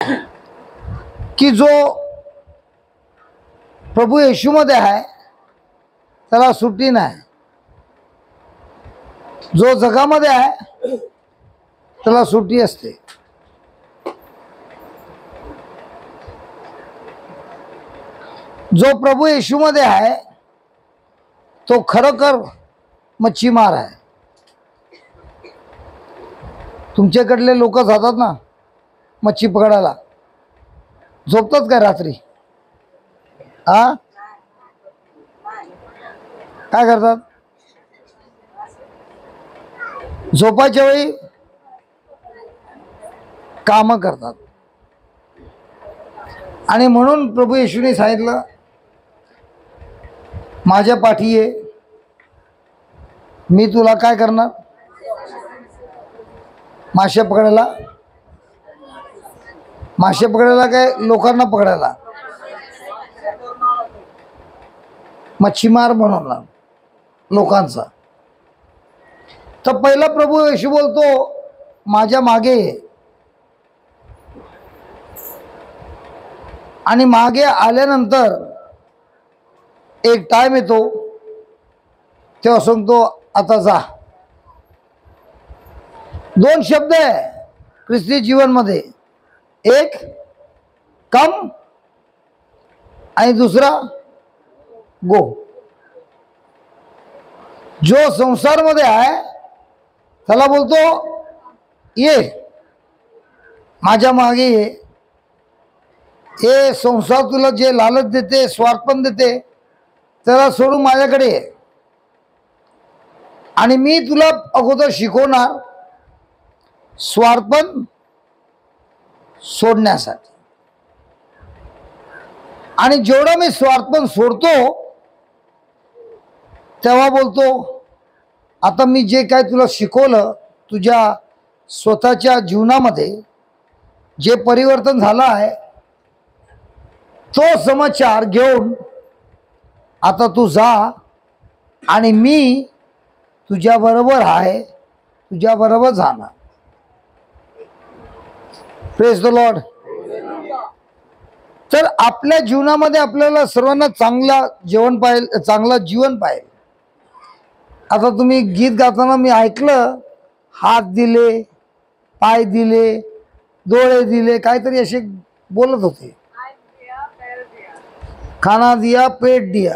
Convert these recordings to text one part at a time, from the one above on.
की जो प्रभू येशूमध्ये आहे त्याला सुट्टी नाही, जो जगामध्ये आहे त्याला सुट्टी असते. जो प्रभू येशूमध्ये आहे तो खरोखर मच्छीमार आहे. तुमच्याकडले लोक जातात ना मच्छी पकडायला, झोपतात काय रात्री? काय करतात? झोपायच्या वेळी काम करतात. आणि म्हणून प्रभू येशूने सांगितलं, माझ्या पाठी ये, मी तुला काय करणार? मासे पकडायला. मासे पकडायला काय? लोकांना पकडायला, मच्छीमार बनवला लोकांचा. तर पहिला प्रभू येशू बोलतो, माझ्या मागे ये. आणि मागे आल्यानंतर एक टाइम येतो तेव्हा सांगतो, आता जा. दोन शब्द आहे ख्रिस्ती जीवनमध्ये, एक कम आणि दुसरा गो. जो संसारमध्ये आहे त्याला बोलतो ये, माझ्या मागे ये. हे संसार तुला जे लालच देते, स्वार्थपण देते, त्याला सोडून माझ्याकडे ये. आणि मी तुला अगोदर शिकवणार स्वार्थपण सोडण्यासाठी. आणि जेवढं मी स्वार्थपण सोडतो तेव्हा बोलतो, आता मी जे काय तुला शिकवलं, तुझ्या स्वतःच्या जीवनामध्ये जे परिवर्तन झालं आहे, तो समाचार घेऊन आता तू जा आणि मी तुझ्या बरोबर आहे, तुझ्या बरोबर जाणार. Praise the Lord. तर आपल्या जीवनामध्ये आपल्याला सर्वांना चांगला जीवन पाहिजे, चांगला जीवन पाहिजे. आता तुम्ही गीत गाताना मी ऐकलं, हात दिले, पाय दिले, डोळे दिले, काहीतरी असे बोलत होते. खाना दिया, पेट दिया.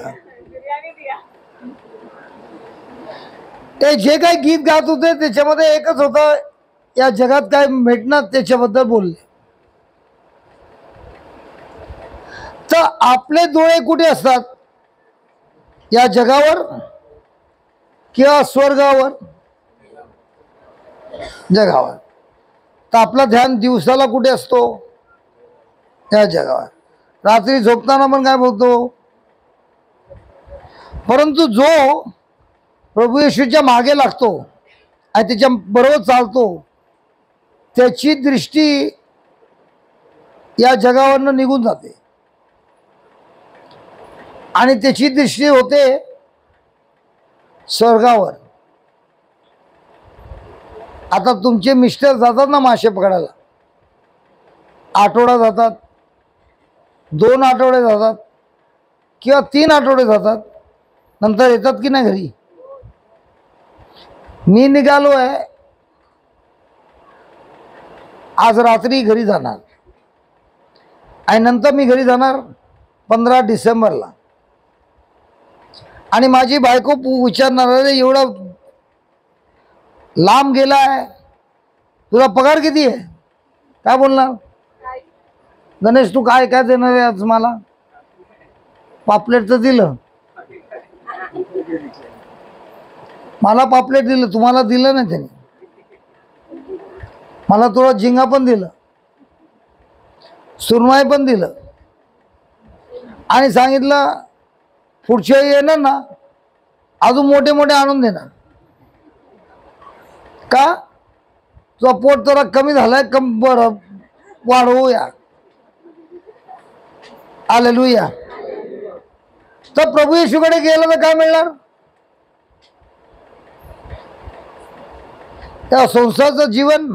ते जे काही गीत गात होते त्याच्यामध्ये एकच होतं, या जगात काय भेटणार त्याच्याबद्दल बोलले. तर आपले डोळे कुठे असतात? या जगावर किंवा स्वर्गावर? जगावर. तर आपलं ध्यान दिवसाला कुठे असतो? या जगावर. रात्री झोपताना पण काय बोलतो? परंतु जो प्रभू येशूच्या मागे लागतो आणि त्याच्या बरोबर चालतो, त्याची दृष्टी या जगावरनं निघून जाते आणि त्याची दृष्टी होते स्वर्गावर. आता तुमचे मिस्टर जातात ना मासे पकडायला, आठवडा जातात, 2 आठवडे जातात किंवा 3 आठवडे जातात, नंतर येतात की नाही घरी? मी निघालो आहे, आज रात्री घरी जाणार आणि नंतर मी घरी जाणार 15 डिसेंबरला. आणि माझी बायको विचारणार, अरे एवढा लांब गेलाय, तुला पगार किती आहे? काय बोलणार? गणेश तू काय काय देणार आहे आज मला? पापलेट तर दिलं, मला पापलेट दिलं, तुम्हाला दिलं नाही त्याने. मला थोडा झिंगा पण दिलं, सुरमई पण दिलं आणि सांगितलं पुढच्या वेळी येणार ना अजून मोठे मोठे आणून देणार. का? तुझा पोट जरा कमी झालाय, कम बरं वाढवूया. हालेलुया. तर प्रभू येशूकडे गेलं तर काय मिळणार? त्या संसाराचं जीवन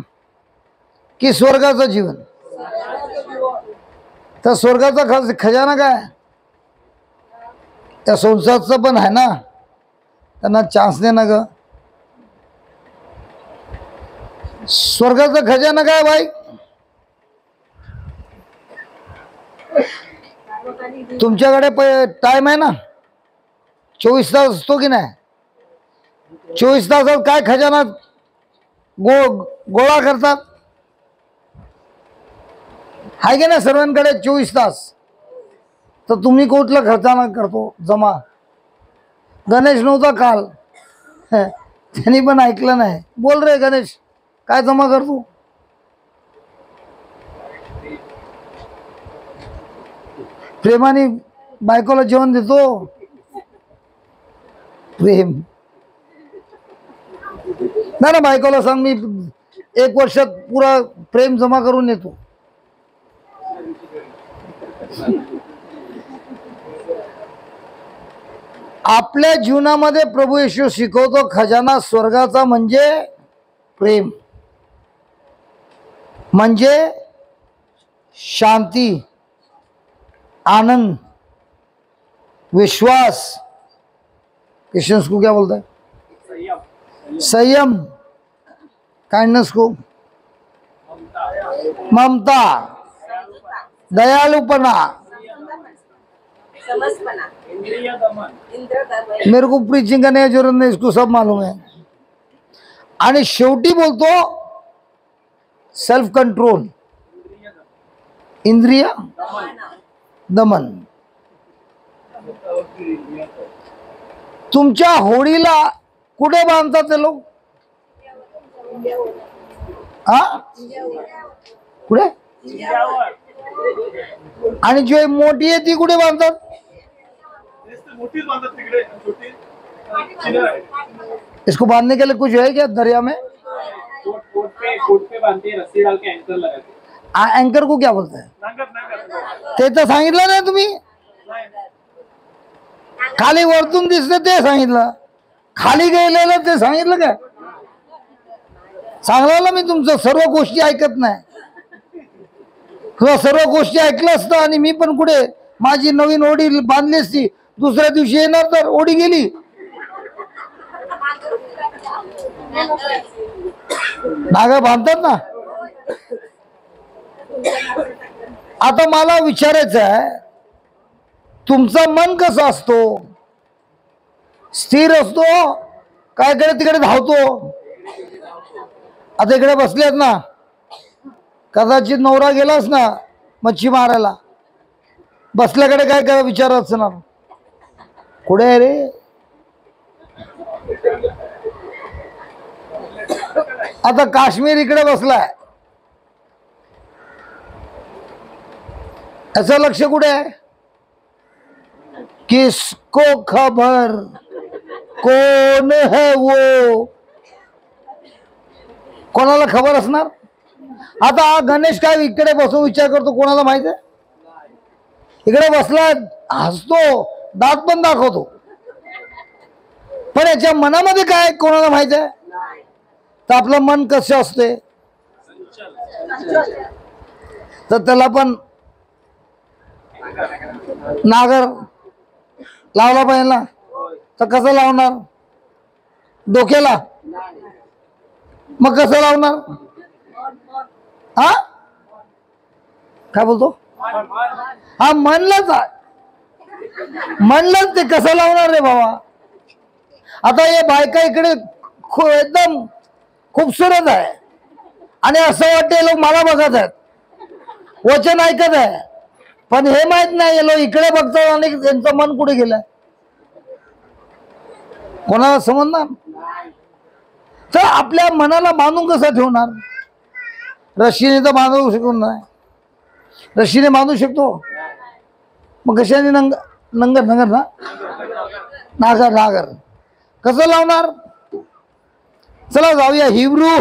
की स्वर्गाचं जीवन? तर स्वर्गाचा खजाना काय? त्या संसारचं पण आहे ना, त्यांना चान्स दे ना ग. स्वर्गाचा खजाना काय बाई? तुमच्याकडे टाइम आहे ना, 24 तास असतो की नाही? 24 तासात काय खजाना गोळा करतात? आहे की नाही सर्वांकडे 24 तास? तर तुम्ही कुठला खजाना करतो जमा? गणेश नव्हता काल, त्यांनी पण ऐकलं नाही. बोल रे गणेश, काय जमा करतो? प्रेमाने बायकोला जेवण देतो. प्रेम नाही ना, बायकोला सांग मी 1 वर्षात पुरा प्रेम जमा करून येतो. आपल्या जीवनामध्ये प्रभू येशू शिकवतो खजाना स्वर्गाचा म्हणजे प्रेम, म्हणजे शांती, आनंद, विश्वास. क्रिश्चियंस को क्या बोलता है? संयम. काइंडनेस को ममता, दयालुपना, मेरे को प्रीचिंग करने की जरूरत नहीं, इसको सब मालूम है. आणि शेवटी बोलतो सेल्फ कंट्रोल, इंद्रिय दमन. तुमच्या होडीला कुठे बांधतात ते लोक? हा, कुठे? आणि जो मोठी आहे ती कुठे बांधतात? इसको बांधने के लिए कुछ है क्या दरिया में? कोट पे बांधते हैं, रस्सी डाल के एंकर लगाते. एंकर को क्या बोलते हैं? ते तर सांगितलं ना तुम्ही. खाली वरतून दिसते ते सांगितलं, खाली गेलेलं ते सांगितलं काय? सांगला मी तुमचं सर्व गोष्टी ऐकत नाही, किंवा सर्व गोष्टी ऐकलं असतं आणि मी पण कुठे माझी नवीन ओढी बांधली असती, दुसऱ्या दिवशी येणार तर ओढी गेली. नागा बांधतात ना. आता मला विचारायचं आहे, तुमचं मन कसं असतो? स्थिर असतो काय इकडे तिकडे धावतो? आता इकडे बसलेत ना, कदाचित नवरा गेलास ना मच्छी मारायला, बसल्याकडे काय करा विचार असणार, कुठे आहे रे? आता काश्मीर इकडे बसलाय, याचं लक्ष कुठे आहे? किसको खबर कौन है वो? कोणाला खबर असणार? आता गणेश काय इकडे बसून विचार करतो, कोणाला माहित आहे? इकडे बसला हसतो, दात पण दाखवतो, पण याच्या मनामध्ये काय कोणाला माहित आहे? तर आपलं मन कसं असते, तर त्याला पण नागर लावला पाहिजे ना. तर कसं लावणार? डोक्याला. मग कसं लावणार? हा, काय बोलतो? हा, म्हणलंच म्हणलंच, ते कसं लावणार रे बाबा? आता हे बायका इकडे एकदम खूपसूरत आहे आणि असं वाटतं लोक मला बघत आहेत, वचन ऐकत आहे, पण हे माहित नाही लोक इकडे बघतात आणि त्यांचं मन कुठे गेलंय कोणाला समजणार? तर आपल्या मनाला बांधून कसं ठेवणार? रस्सीने तर बांधू शकतो नाही, रस्सीने बांधू शकतो, मग कशाने? नंगर नंगर ना, नागर नागर कसं लावणार? चला जाऊया हिब्रू.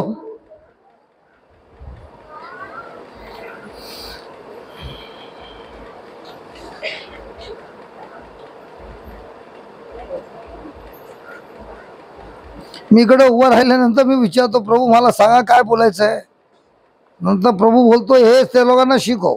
मी इकडे उभं राहिल्यानंतर मी विचारतो, प्रभू मला सांगा काय बोलायचं आहे? नंतर प्रभू बोलतो, हेच त्या लोकांना शिकव.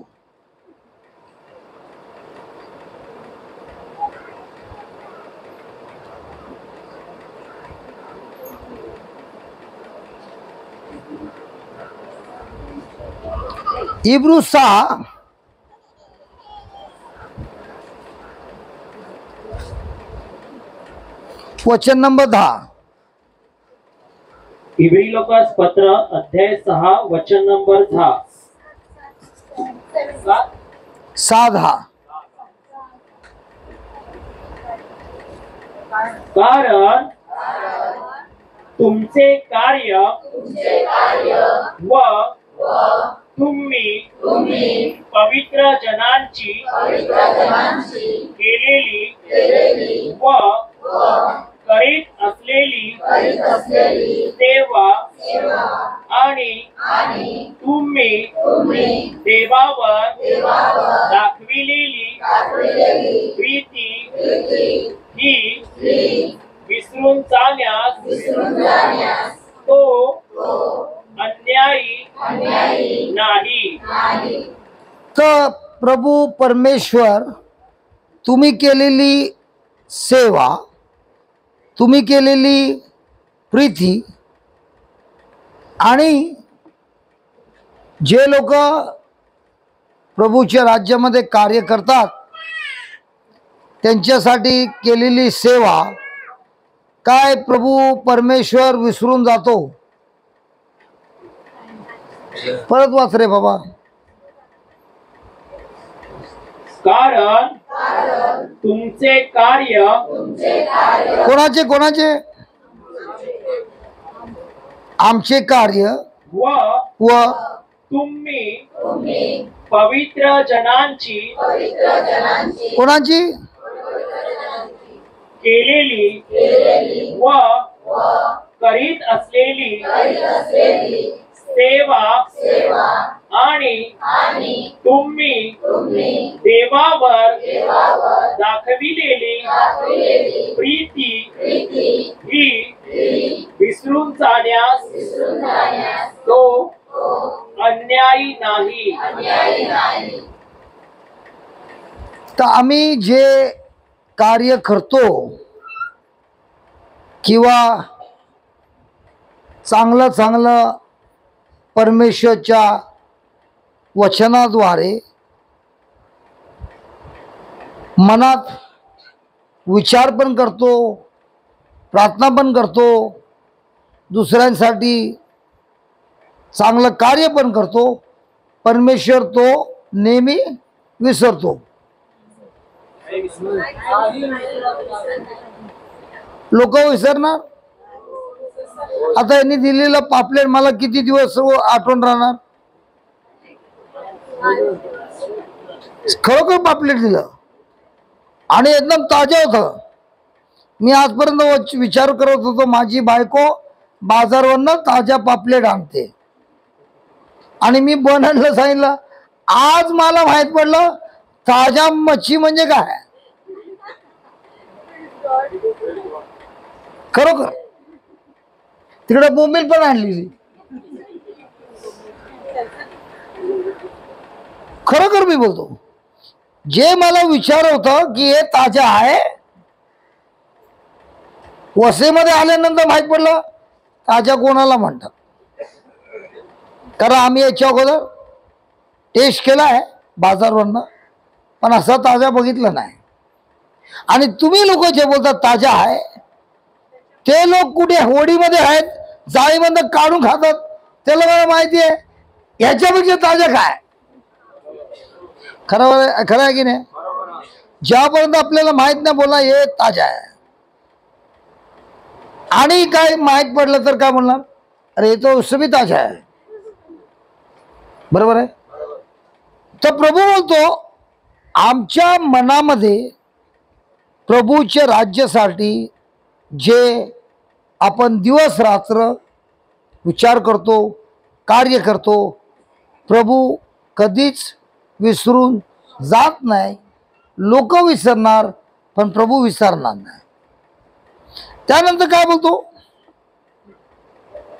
इब्रू 6 वचन नंबर 10. इब्री लोकास पत्र अध्याय 6 वचन नंबर 10. 6:10. कारण तुमचे कार्य व तुम्ही पवित्र जनांची केलेली व करीत असलेली सेवा आणि तुम्ही देवावर दाखविलेली प्रीती ही विसरून जाण्यास तो अन्यायी नाही. तर प्रभू परमेश्वर तुम्ही केलेली सेवा, तुम्ही केलेली प्रीती आणि जे लोक प्रभूच्या राज्यामध्ये कार्य करतात त्यांच्यासाठी केलेली सेवा काय प्रभू परमेश्वर विसरून जातो. परत वाच रे बाबा. कारण तुमचे कार्य कोणाचे आमचे कार्य व तुम्ही पवित्र जनांची कोणाची केलेली व करीत असलेली सेवा आणि तुम्ही देवावर दाखविलेली प्रीती ही विसरून जाण्यास तो अन्यायी नाही. तर आम्ही जे कार्य करतो किंवा चांगलं परमेश्वरच्या वचनाद्वारे मनात विचार पण करतो, प्रार्थना पण करतो, दुसऱ्यांसाठी चांगलं कार्य पण करतो, परमेश्वर तो नेहमी विसरतो. लोक विसरणार. आता यांनी दिलेलं पापलेट मला किती दिवस आठवण राहणार. खरोखर पापलेट दिलं आणि एकदम ताजं होतं. मी आजपर्यंत विचार करत होतो माझी बायको बाजारवरनं ताज्या पापलेट आणते आणि मी बनवायला सांगितलं. आज मला माहित पडलं ताज्या मच्छी म्हणजे काय. खरोखर तिकडे बोंबील पण आणली. खरोखर मी बोलतो, जे मला विचार होतं की हे ताजा आहे, वसईमध्ये आल्यानंतर माहित पडलं ताजा कोणाला म्हणतात. कारण आम्ही याच्या अगोदर टेस्ट केला आहे बाजारवरनं, पण असा ताजा बघितला नाही. आणि तुम्ही लोक जे बोलतात ताजा आहे ते लोक कुठे होडीमध्ये आहेत, जाळीमध्ये काढून खातात. त्याला मला माहिती आहे याच्यापेक्षा ताजा काय. खरं आहे की नाही. ज्यापर्यंत आपल्याला माहित नाही बोला हे ताजा आहे, आणि काय माहित पडलं तर काय म्हणणार, अरे हे तो उसबी ताजा आहे. बरोबर आहे. तर प्रभू बोलतो आमच्या मनामध्ये प्रभूच्या राज्यासाठी जे आपण दिवस रात्र विचार करतो, कार्य करतो, प्रभू कधीच विसरून जात नाही. लोक विसरणार पण प्रभू विसरणार नाही. त्यानंतर काय बोलतो,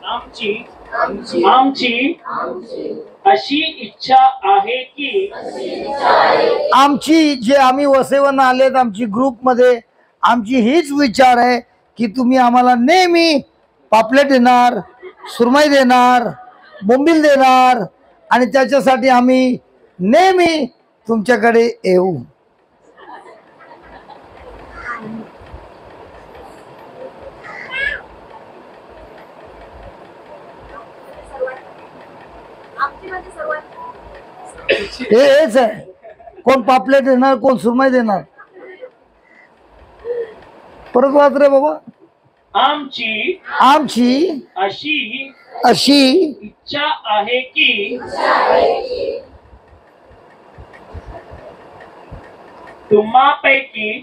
आमची अशी इच्छा आहे की आमची जे आम्ही वसईवरनं आलेत आमची ग्रुपमध्ये आमची हीच विचार आहे की तुम्ही आम्हाला नेहमी पापलेट देणार, सुरमई देणार, बोंबील देणार, आणि त्याच्यासाठी आम्ही नेहमी तुमच्याकडे येऊ. हेच आहे. कोण पापलेट देणार, कोण सुरमई देणार. परत वाच रे बाबा. आमची अशी इच्छा आहे की तुम्हापैकी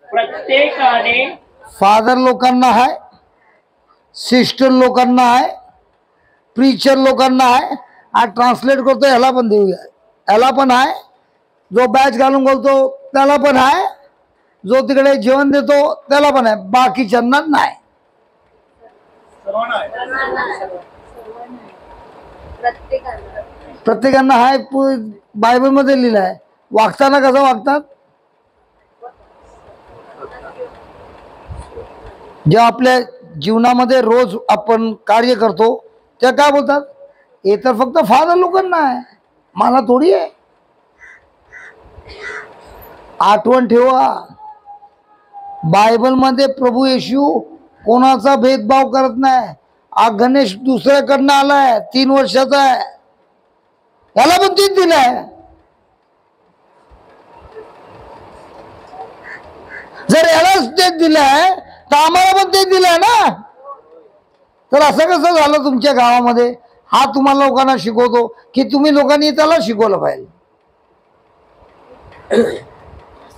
प्रत्येकाने फादर लोकांना आहे, सिस्टर लोकांना आहे, प्रीचर लोकांना आहे. आज ट्रान्सलेट करतो ह्याला पण देऊया, ह्याला पण आहे. जो बॅच घालून बोलतो त्याला पण आहे, जो तिकडे जेवण देतो त्याला पण आहे, बाकीच्यांना नाही. प्रत्येकांना आहे. बायबल मध्ये लिहिलं आहे. वागताना कसं वागतात, जे आपल्या जीवनामध्ये रोज आपण कार्य करतो त्या काय बोलतात, हे तर फक्त फादर लोकांना आहे, मला थोडी आहे. आठवण ठेवा, बायबल मध्ये प्रभू येशू कोणाचा भेदभाव करत नाही. हा गणेश दुसऱ्याकडनं आलाय, 3 वर्षाचा आहे, याला पण तेच दिलंय. जर यालाच तेच दिलंय तर आम्हाला पण तेच दिलंय ना. तर असं कसं झालं तुमच्या गावामध्ये. हा तुम्हाला लोकांना शिकवतो की तुम्ही लोकांनी त्याला शिकवलं पाहिजे.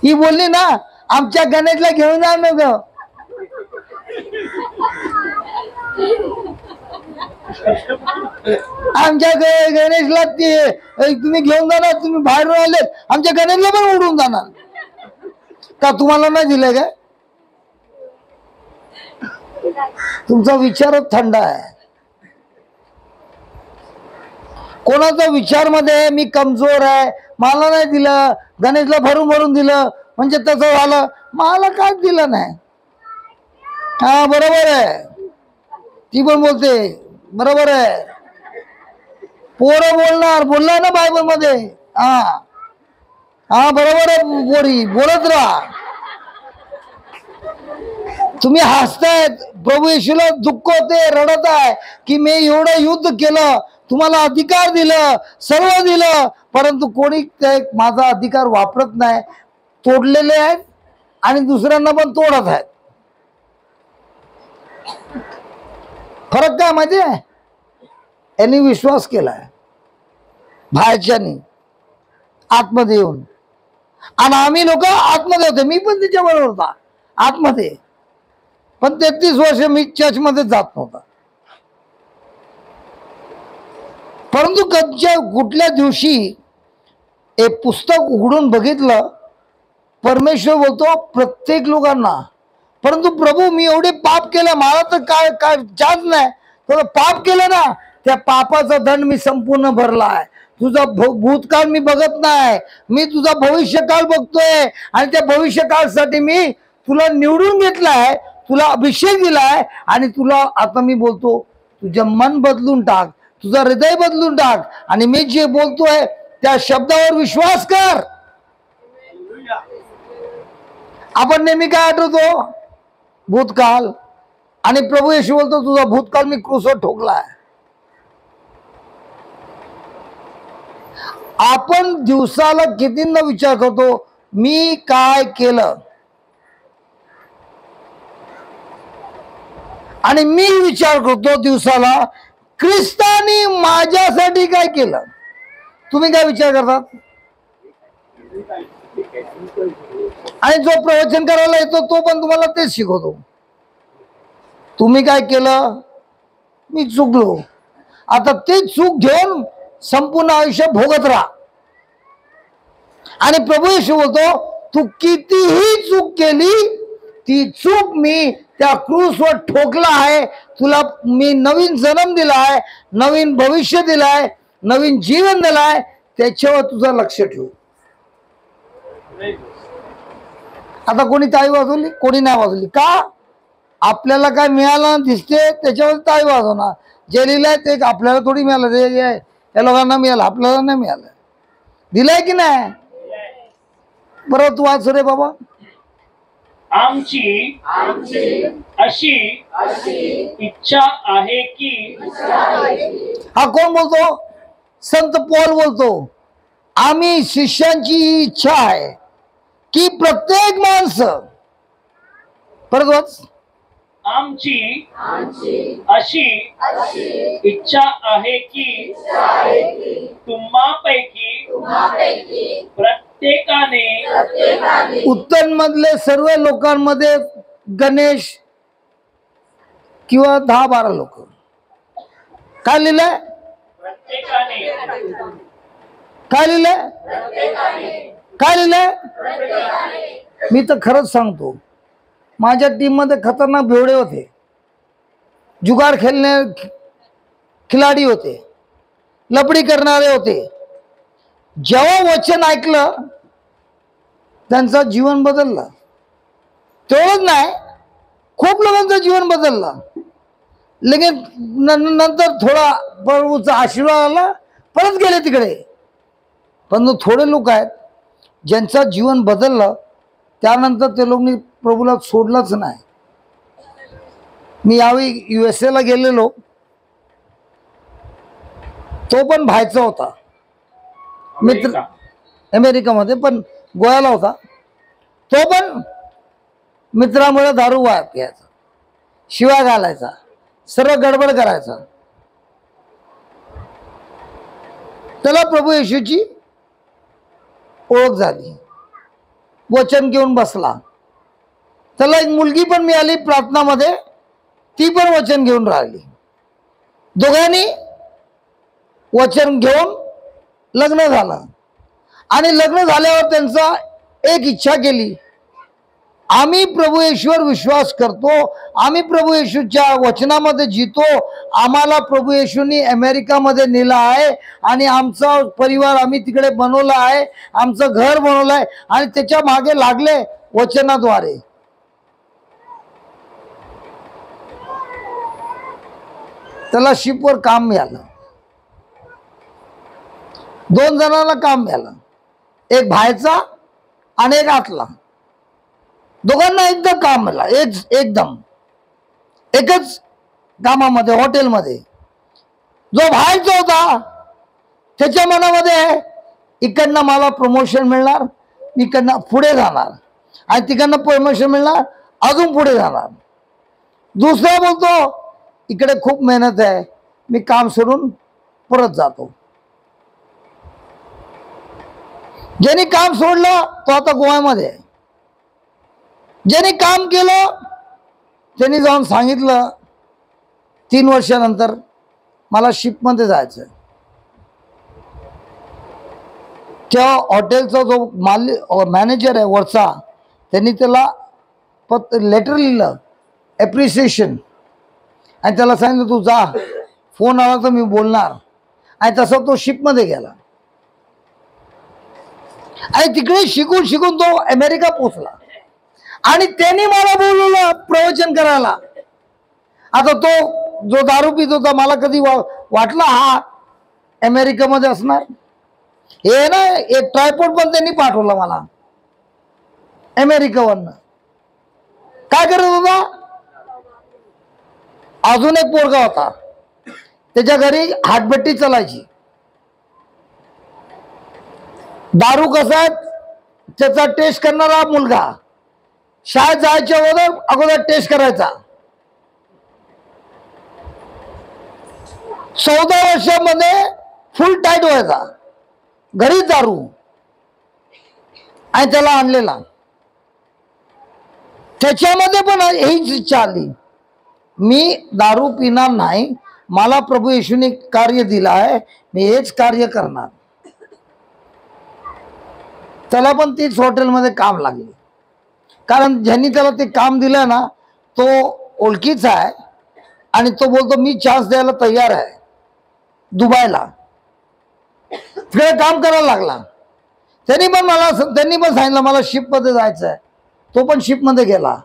ही बोलली ना, आमच्या गणेशला घेऊन जा नको. आमच्या गणेशला ते तुम्ही घेऊन जाणार, तुम्ही बाहेरून आले, आमच्या गणेशला पण उडून जाणार का? तुम्हाला नाही दिलंय काय? तुमचा विचारच थंड आहे. कोणाचा विचार मध्ये मी कमजोर आहे, मला नाही दिलं, गणेशला भरून भरून दिलं म्हणजे तसं झालं, मला काय दिलं नाही. हा बरोबर आहे, ती पण बोलते बरोबर आहे. पोरं बोलणार ना बायबल मध्ये. हा हा बरोबर आहे, पोरी बोलत राहा. तुम्ही हसतायत, प्रभू येशूला दुःख होते, रडत आहे की मी एवढं युद्ध केलं, तुम्हाला अधिकार दिलं, सर्व दिलं, परंतु कोणी माझा अधिकार वापरत नाही, तोडलेले आहेत आणि दुसऱ्यांना पण तोडत आहेत. फरक काय माहिती आहे? यांनी विश्वास केलाय बाहेरच्यानी आतमध्ये येऊन, आणि आम्ही लोक आतमध्ये होते. मी पण त्याच्याबरोबर होता आतमध्ये, पण 33 वर्ष मी चर्च मध्ये जात नव्हता. परंतु कुठल्या दिवशी एक पुस्तक उघडून बघितलं, परमेश्वर बोलतो प्रत्येक लोकांना, परंतु प्रभू मी एवढे पाप केले, मला तर काय काय चाच नाही. तो पाप केलं ना, त्या पापाचा दंड मी संपूर्ण भरला आहे. तुझा भूतकाळ मी बघत नाही, मी तुझा भविष्यकाळ बघतोय, आणि त्या भविष्यकाळसाठी मी तुला निवडून घेतलाय, तुला अभिषेक दिलाय, आणि तुला आता मी बोलतो तुझं मन बदलून टाक, तुझं हृदय बदलून टाक, आणि मी जे बोलतोय त्या शब्दावर विश्वास कर. आपण नेहमी काय आठवतो? भूतकाळ. आणि प्रभू येशू बोलतो तुझा भूतकाळ मी क्रूसवर ठोकलाय. आपण दिवसाला कितींदा विचार करतो मी काय केलं, आणि मी विचार करतो दिवसाला ख्रिस्तानी माझ्यासाठी काय केलं. तुम्ही काय विचार करतात? आणि जो प्रवचन करायला येतो तो पण तुम्हाला तेच शिकवतो. तुम्ही काय केलं? मी चुकलो. आता ते चूक घेऊन संपूर्ण आयुष्य भोगत राहा. आणि प्रभू येशू बोलतो तू कितीही चूक केली, ती चूक मी त्या क्रूसवर ठोकला आहे. तुला मी नवीन जन्म दिलाय, नवीन भविष्य दिलाय, नवीन जीवन दिलाय, त्याच्यावर तुझं लक्ष ठेव. आता कोणी टाळी वाजवली, कोणी नाही वाजवली. का? आपल्याला काय मिळालं दिसते त्याच्यावर ताई वाजवणार. जे लिहिलंय ते आपल्याला थोडी मिळालं, ते या लोकांना मिळालं, आपल्याला नाही मिळालं. दिलंय की नाही? बरोबर, तू वाच रे बाबा. आमची अशी इच्छा आहे की, हा कोण बोलतो? संत पौल बोलतो. आम्ही शिष्यांची इच्छा आहे की प्रत्येक माणसं, परत वाच. आमची अशी इच्छा आहे की तुम्हापैकी प्रत्येकाने उत्तर मधले सर्व लोकांमध्ये गणेश किंवा 10-12 लोक काय लिहिलंय? प्रत्येकाने काय लिहिलंय? काय लिहिलंय? मी तर खरंच सांगतो, माझ्या टीम मध्ये खतरनाक बेवडे होते, जुगार खेळणे खिलाडी होते, लपडी करणारे होते. जेव्हा वचन ऐकलं त्यांचं जीवन बदललं. तेवढंच नाही, खूप लोकांचं जीवन बदललं. लगेच नंतर थोडा प्रभूचा आशीर्वाद आला, परत गेले तिकडे. पण थोडे लोक आहेत ज्यांचं जीवन बदललं, त्यानंतर ते लोकांनी प्रभूला सोडलंच नाही. मी यावेळी USA ला गेलेलो, तो पण बाहेरचा होता मित्र, अमेरिकामध्ये, पण गोव्याला होता. तो पण मित्रामुळे दारू प्यायचा, शिव्या घालायचा, सर्व गडबड करायचा. त्याला प्रभू येशूची ओळख झाली, वचन घेऊन बसला. त्याला एक मुलगी पण मिळाली प्रार्थनामध्ये, ती पण वचन घेऊन राहिली. दोघांनी वचन घेऊन लग्न झालं. आणि लग्न झाल्यावर त्यांचा एक इच्छा केली, आम्ही प्रभू येशूवर विश्वास करतो, आम्ही प्रभू येशूच्या वचनामध्ये जितो, आम्हाला प्रभू येशूंनी अमेरिकामध्ये नेला आहे आणि आमचा परिवार आम्ही तिकडे बनवला आहे, आमचं घर बनवलं आहे. आणि त्याच्या मागे लागले वचनाद्वारे. त्याला शिपवर काम मिळालं. 2 जणांना काम मिळालं, एक बाहेरचा आणि एक आतला. दोघांना एकदम काम मिळालं, एकदम एकच कामामध्ये, हॉटेलमध्ये. जो बाहेरचा होता त्याच्या मनामध्ये इकडनं मला प्रमोशन मिळणार, इकडनं पुढे जाणार, आणि तिकडनं प्रमोशन मिळणार, अजून पुढे जाणार. दुसरा बोलतो इकडे खूप मेहनत आहे, मी काम सोडून परत जातो. ज्यांनी काम सोडलं तो आता गोव्यामध्ये आहे. ज्यांनी काम केलं त्यांनी जाऊन सांगितलं 3 वर्षानंतर मला शिपमध्ये जायचं. तेव्हा हॉटेलचा जो मॅनेजर आहे वरचा, त्यांनी त्याला लेटर लिहिलं ॲप्रिसिएशन, आणि त्याला सांगितलं तू जा, फोन आला तर मी बोलणार. आणि तसं तो शिपमध्ये गेला आणि तिकडे शिकून शिकून तो अमेरिका पोचला. आणि त्यांनी मला बोलवलं प्रवचन करायला. आता तो जो दारू पित होता, मला कधी वाटलं हा अमेरिकेमध्ये असणार. हे ना, एक ट्रायपॉड पण त्यांनी पाठवला मला अमेरिकेवरनं. काय करत होता? अजून एक पोरगा होता, त्याच्या घरी हातभट्टी चालायची. दारू कसा आहे त्याचा टेस्ट करणारा मुलगा शाळेत जायच्या अगोदर टेस्ट करायचा. 14 वर्षामध्ये फुल टाईट व्हायचा, घरीच दारू. आणि त्याला आणलेला, त्याच्यामध्ये पण हीच इच्छा आली, मी दारू पिणार नाही, मला प्रभू येशूने कार्य दिलं आहे, मी हेच कार्य करणार. त्याला पण तीच हॉटेलमध्ये काम लागले, कारण ज्यांनी त्याला ते काम दिलं ना तो ओळखीचा आहे. आणि तो बोलतो मी चान्स द्यायला तयार आहे. दुबईला तिकडे काम करायला लागला. त्यांनी पण सांगितलं मला शिपमध्ये जायचं आहे. तो पण शिपमध्ये गेला.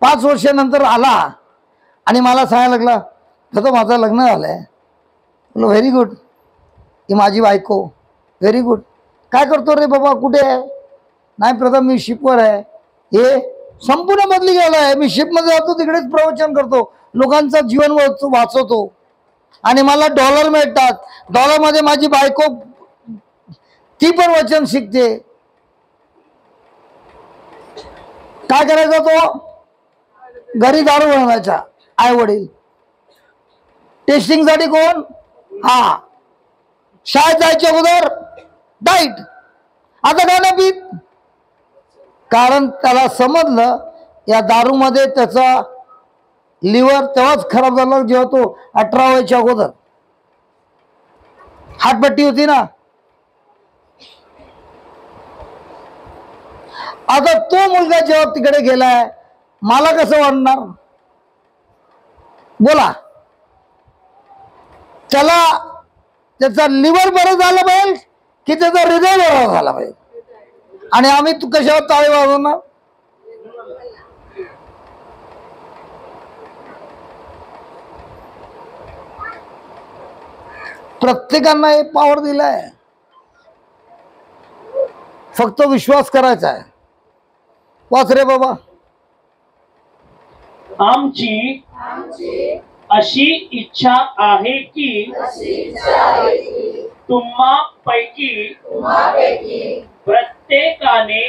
5 वर्षानंतर आला आणि मला सांगायला लागला, दादा माझं लग्न झालंय. म्हणलं व्हेरी गुड, ही माझी बायको. Very good. काय करतो रे बाबा, कुठे आहे? नाही प्रथम मी शिपवर आहे. हे संपूर्ण बदली गेला आहे. मी शिपमध्ये जातो, तिकडेच प्रवचन करतो, लोकांचं जीवन वाचवतो आणि मला डॉलर मिळतात. डॉलरमध्ये माझी बायको ती पण वचन शिकते. काय करायचा तो? घरी दारू बनवायचा. आई वडील टेस्टिंगसाठी कोण? हा. शाळेत जायच्या अगोदर डाईट. आता काय नाही पीत, कारण त्याला समजलं या दारूमध्ये त्याचा लिव्हर तेव्हाच खराब झाला जेव्हा तो 18 वयाच्या अगोदर. हातपट्टी होती ना. आता तो मुलगा जेव्हा तिकडे गेलाय, मला कसं वाटणार? बोला. त्याला त्याचा लिव्हर बरं झालं पाहिजे की त्याचा हृदय बरं झाला पाहिजे? आणि आम्ही तू कशावर टाळे वाजवणार? प्रत्येकांना हे पॉवर दिलाय, फक्त विश्वास करायचा आहे. वाच रे बाबा. आमची अशी इच्छा आहे की तुम्हापैकी प्रत्येकाने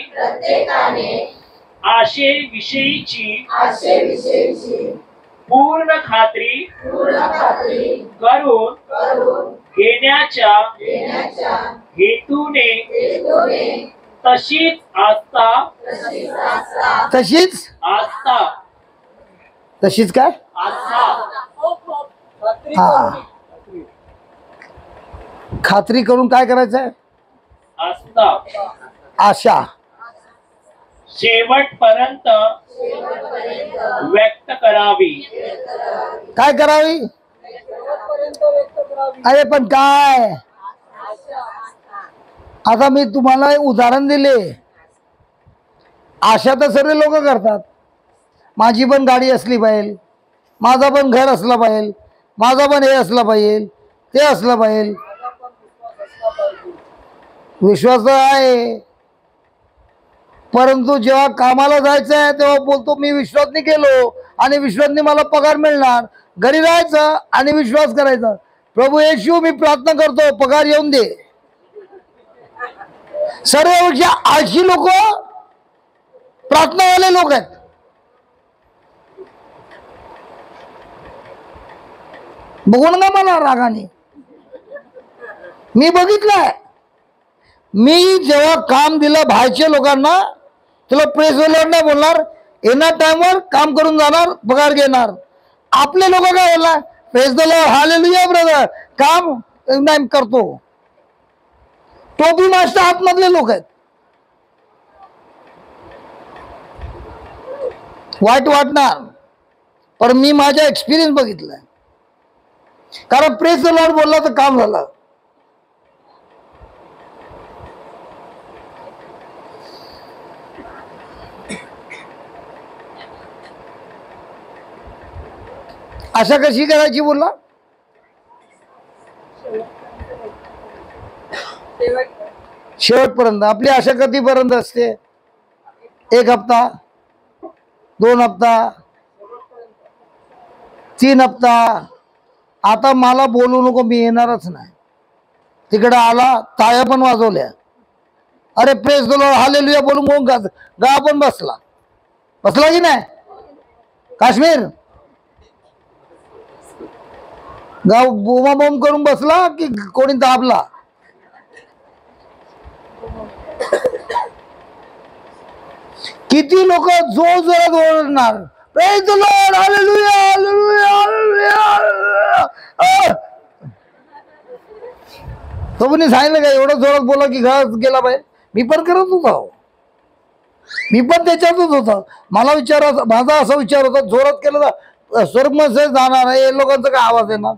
आशेविषयीची पूर्ण खात्री करून घेण्याच्या हेतूने तशीच आस्था तशीच काय? हा. खात्री करून काय करायचंय? आस्था आशा शेवटपर्यंत व्यक्त करावी. काय करावी? अरे पण काय, आता मी तुम्हाला एक उदाहरण दिले. आशा तर सर्व लोक करतात. माझी पण गाडी असली पाहिजे, माझा पण घर असलं पाहिजे, माझा पण हे असलं पाहिजे, ते असलं पाहिजे. विश्वास तर आहे, परंतु जेव्हा कामाला जायचं आहे तेव्हा बोलतो मी विश्वासनी गेलो आणि विश्वासनी मला पगार मिळणार. घरी राहायचं आणि विश्वास करायचा, प्रभू येशू मी प्रार्थना करतो पगार येऊन दे. सर्व आळशी लोक प्रार्थनावाले लोक आहेत. बघून का मला रागाने? मी बघितलंय. मी जेव्हा काम दिलं बाहेरच्या लोकांना, तुला प्रेस वेळेवर नाही बोलणार, येणार टाइमवर काम करून जाणार, पगार घेणार. आपले लोक काय बोलणार? Press the Lord, hallelujah brother, काम नाही करतो. टोपी मास्टर आतमधले लोक आहेत. वाईट वाटणार, पण मी माझा एक्सपिरियन्स बघितलाय. कारण प्रेस द लॉर्ड बोलला तर काम झालं. आशा कशी करायची बोलला? शेवटपर्यंत. आपली आशा कधीपर्यंत असते? 1 हप्ता, 2 हप्ता, 3 हप्ता. आता मला बोलू नको, मी येणारच नाही. तिकडे आला, टाळ्या पण वाजवल्या. अरे प्रेस द लॉर्ड, हालेलुया बोलून मग गा पण बसला की नाही? काश्मीर गाव बोमा बोम करून बसला की कोणी दाबला? किती लोक जोर जोरात ओरडणार, praise the Lord, hallelujah hallelujah hallelujah. तो पण सांगितलं का एवढं जोरात बोला की घरात गेला पाहिजे? मी पण करत होतो, मी पण त्याच्यातच होतो. मला माझा असा विचार होता, जोरात केलं तर स्वर्गमध्ये जाणार आहे, हे लोकांचा काय आवाज येणार?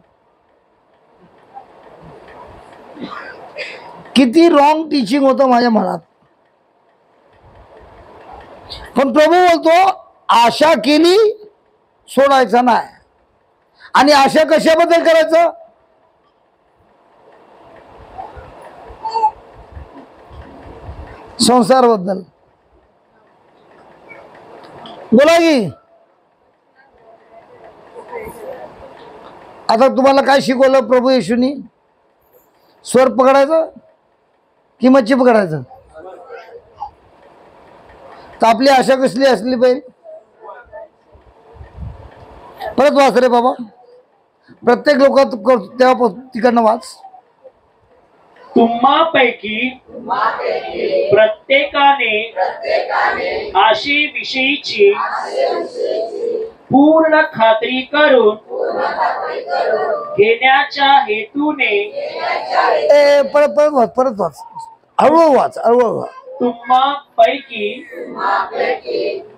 किती रॉंग टीचिंग होतं माझ्या मनात. पण प्रभू बोलतो आशा केली सोडायचं नाही. आणि आशा कशाबद्दल करायचं? संसाराबद्दल. बोला की. आता तुम्हाला काय शिकवलं प्रभू येशूनी? स्वर पकडायचं की मच्छी पकडायचं? तर आपली आशा कसली असली पाहिजे? परत वाच रे बाबा, प्रत्येक लोक तेव्हा तिकडनं वाच. तुम्हापैकी प्रत्येकाने आशेविषयीची पूर्ण खात्री करून घेण्याच्या हेतूने परत वाच, हळूहळू वाच, हळूहळू वाच. तुम्हापैकी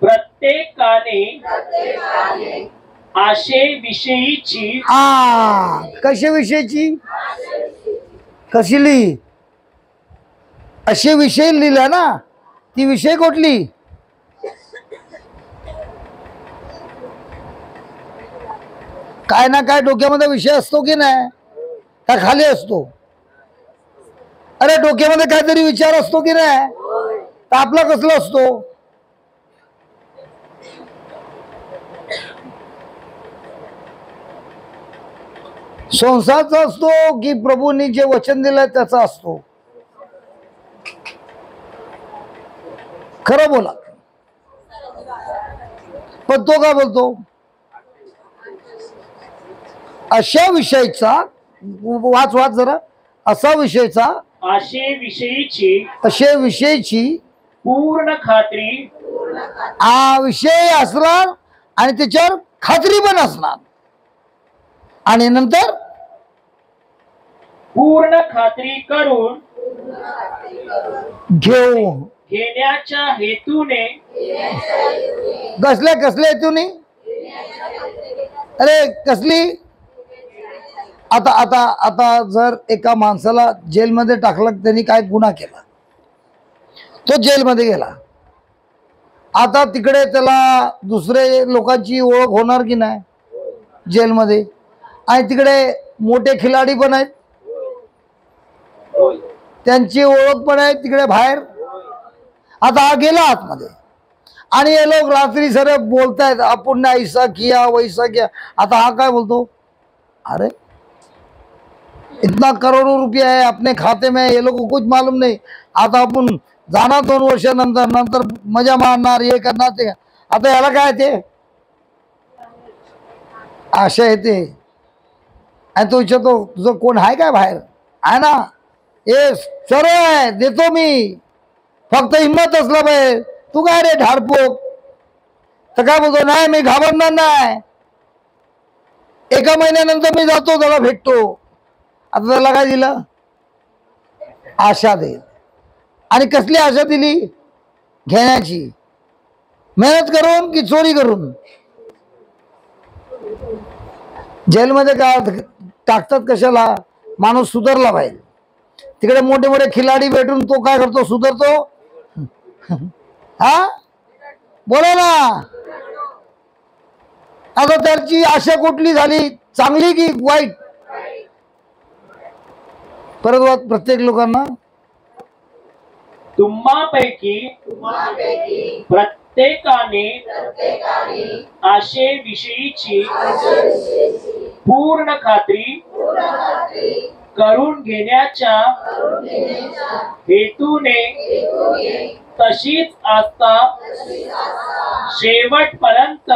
प्रत्येकाने आशेविषयीची कशाविषयीची? कशी लिही? असे विषय लिहिला ना, ती विषय कुठली? काय ना काय डोक्यामध्ये विषय असतो की नाही? का खाली असतो? अरे डोक्यामध्ये काहीतरी विचार असतो की नाही? तर आपला कसला असतो? संसाराचा असतो की प्रभूंनी जे वचन दिलंय त्याचा असतो? खरं बोला. पण तो काय बोलतो? अशा विषयीचा, वाच वाच जरा, असा विषयीचा, अशे विषयीची पूर्ण खात्री विषय असणार आणि त्याच्यावर खात्री पण असणार. आणि नंतर पूर्ण खात्री करून घेण्याच्या हेतूने. कसल्या हेतूने? अरे कसली? आता आता आता जर एका माणसाला जेलमध्ये टाकलं, त्यांनी काय गुन्हा केला, तो जेलमध्ये गेला. आता तिकडे त्याला दुसरे लोकांची ओळख होणार की नाही जेलमध्ये? आणि तिकडे मोठे खिलाडी पण आहेत, त्यांची ओळख पण आहे तिकडे बाहेर. आता हा गेला आतमध्ये आणि हे लोक रात्री सर बोलतायत, आपण ऐसा किया वैसा किया. आता हा काय बोलतो? अरे इतना करोड़ों रुपया है अपने खाते में, ये लोग को कुछ मालूम नहीं. आता आपण जाणार 2 वर्षानंतर मजा मारणार, हे करणार ते. आता याला काय ते आशा येते. आणि तो विचारतो, तुझं कोण आहे काय बाहेर? आहे ना, ए सर्व आहे, देतो मी, फक्त हिंमत असला पाहिजे. तू काय रे ढारपोक? तर काय बोलतो? नाही मी घाबरणार नाही, 1 महिन्यानंतर मी जातो, त्याला भेटतो. आता त्याला काय दिलं? आशा दे. आणि कसली आशा दिली? घेण्याची. मेहनत करून की चोरी करून? जेलमध्ये काय टाकतात कशाला? माणूस सुधारला पाहिजे. तिकडे मोठे मोठे खिलाडी भेटून तो काय करतो? सुधारतो? हा बोला ना. आता त्याची आशा कुठली झाली? चांगली की वाईट? परत प्रत्येक लोकांना तुम्हापैकी प्रत्येकाने आशेविषयीची पूर्ण खात्री करून घेण्याच्या हेतूने तशीच आस्था शेवटपर्यंत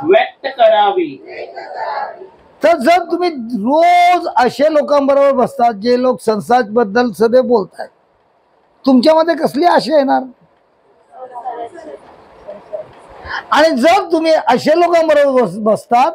व्यक्त करावी. तर जर तुम्ही रोज असे लोकांबरोबर बसतात जे लोक संसाराबद्दल सगळे बोलतात, तुमच्यामध्ये कसली आशा येणार? आणि जर तुम्ही अशा लोकांबरोबर बसतात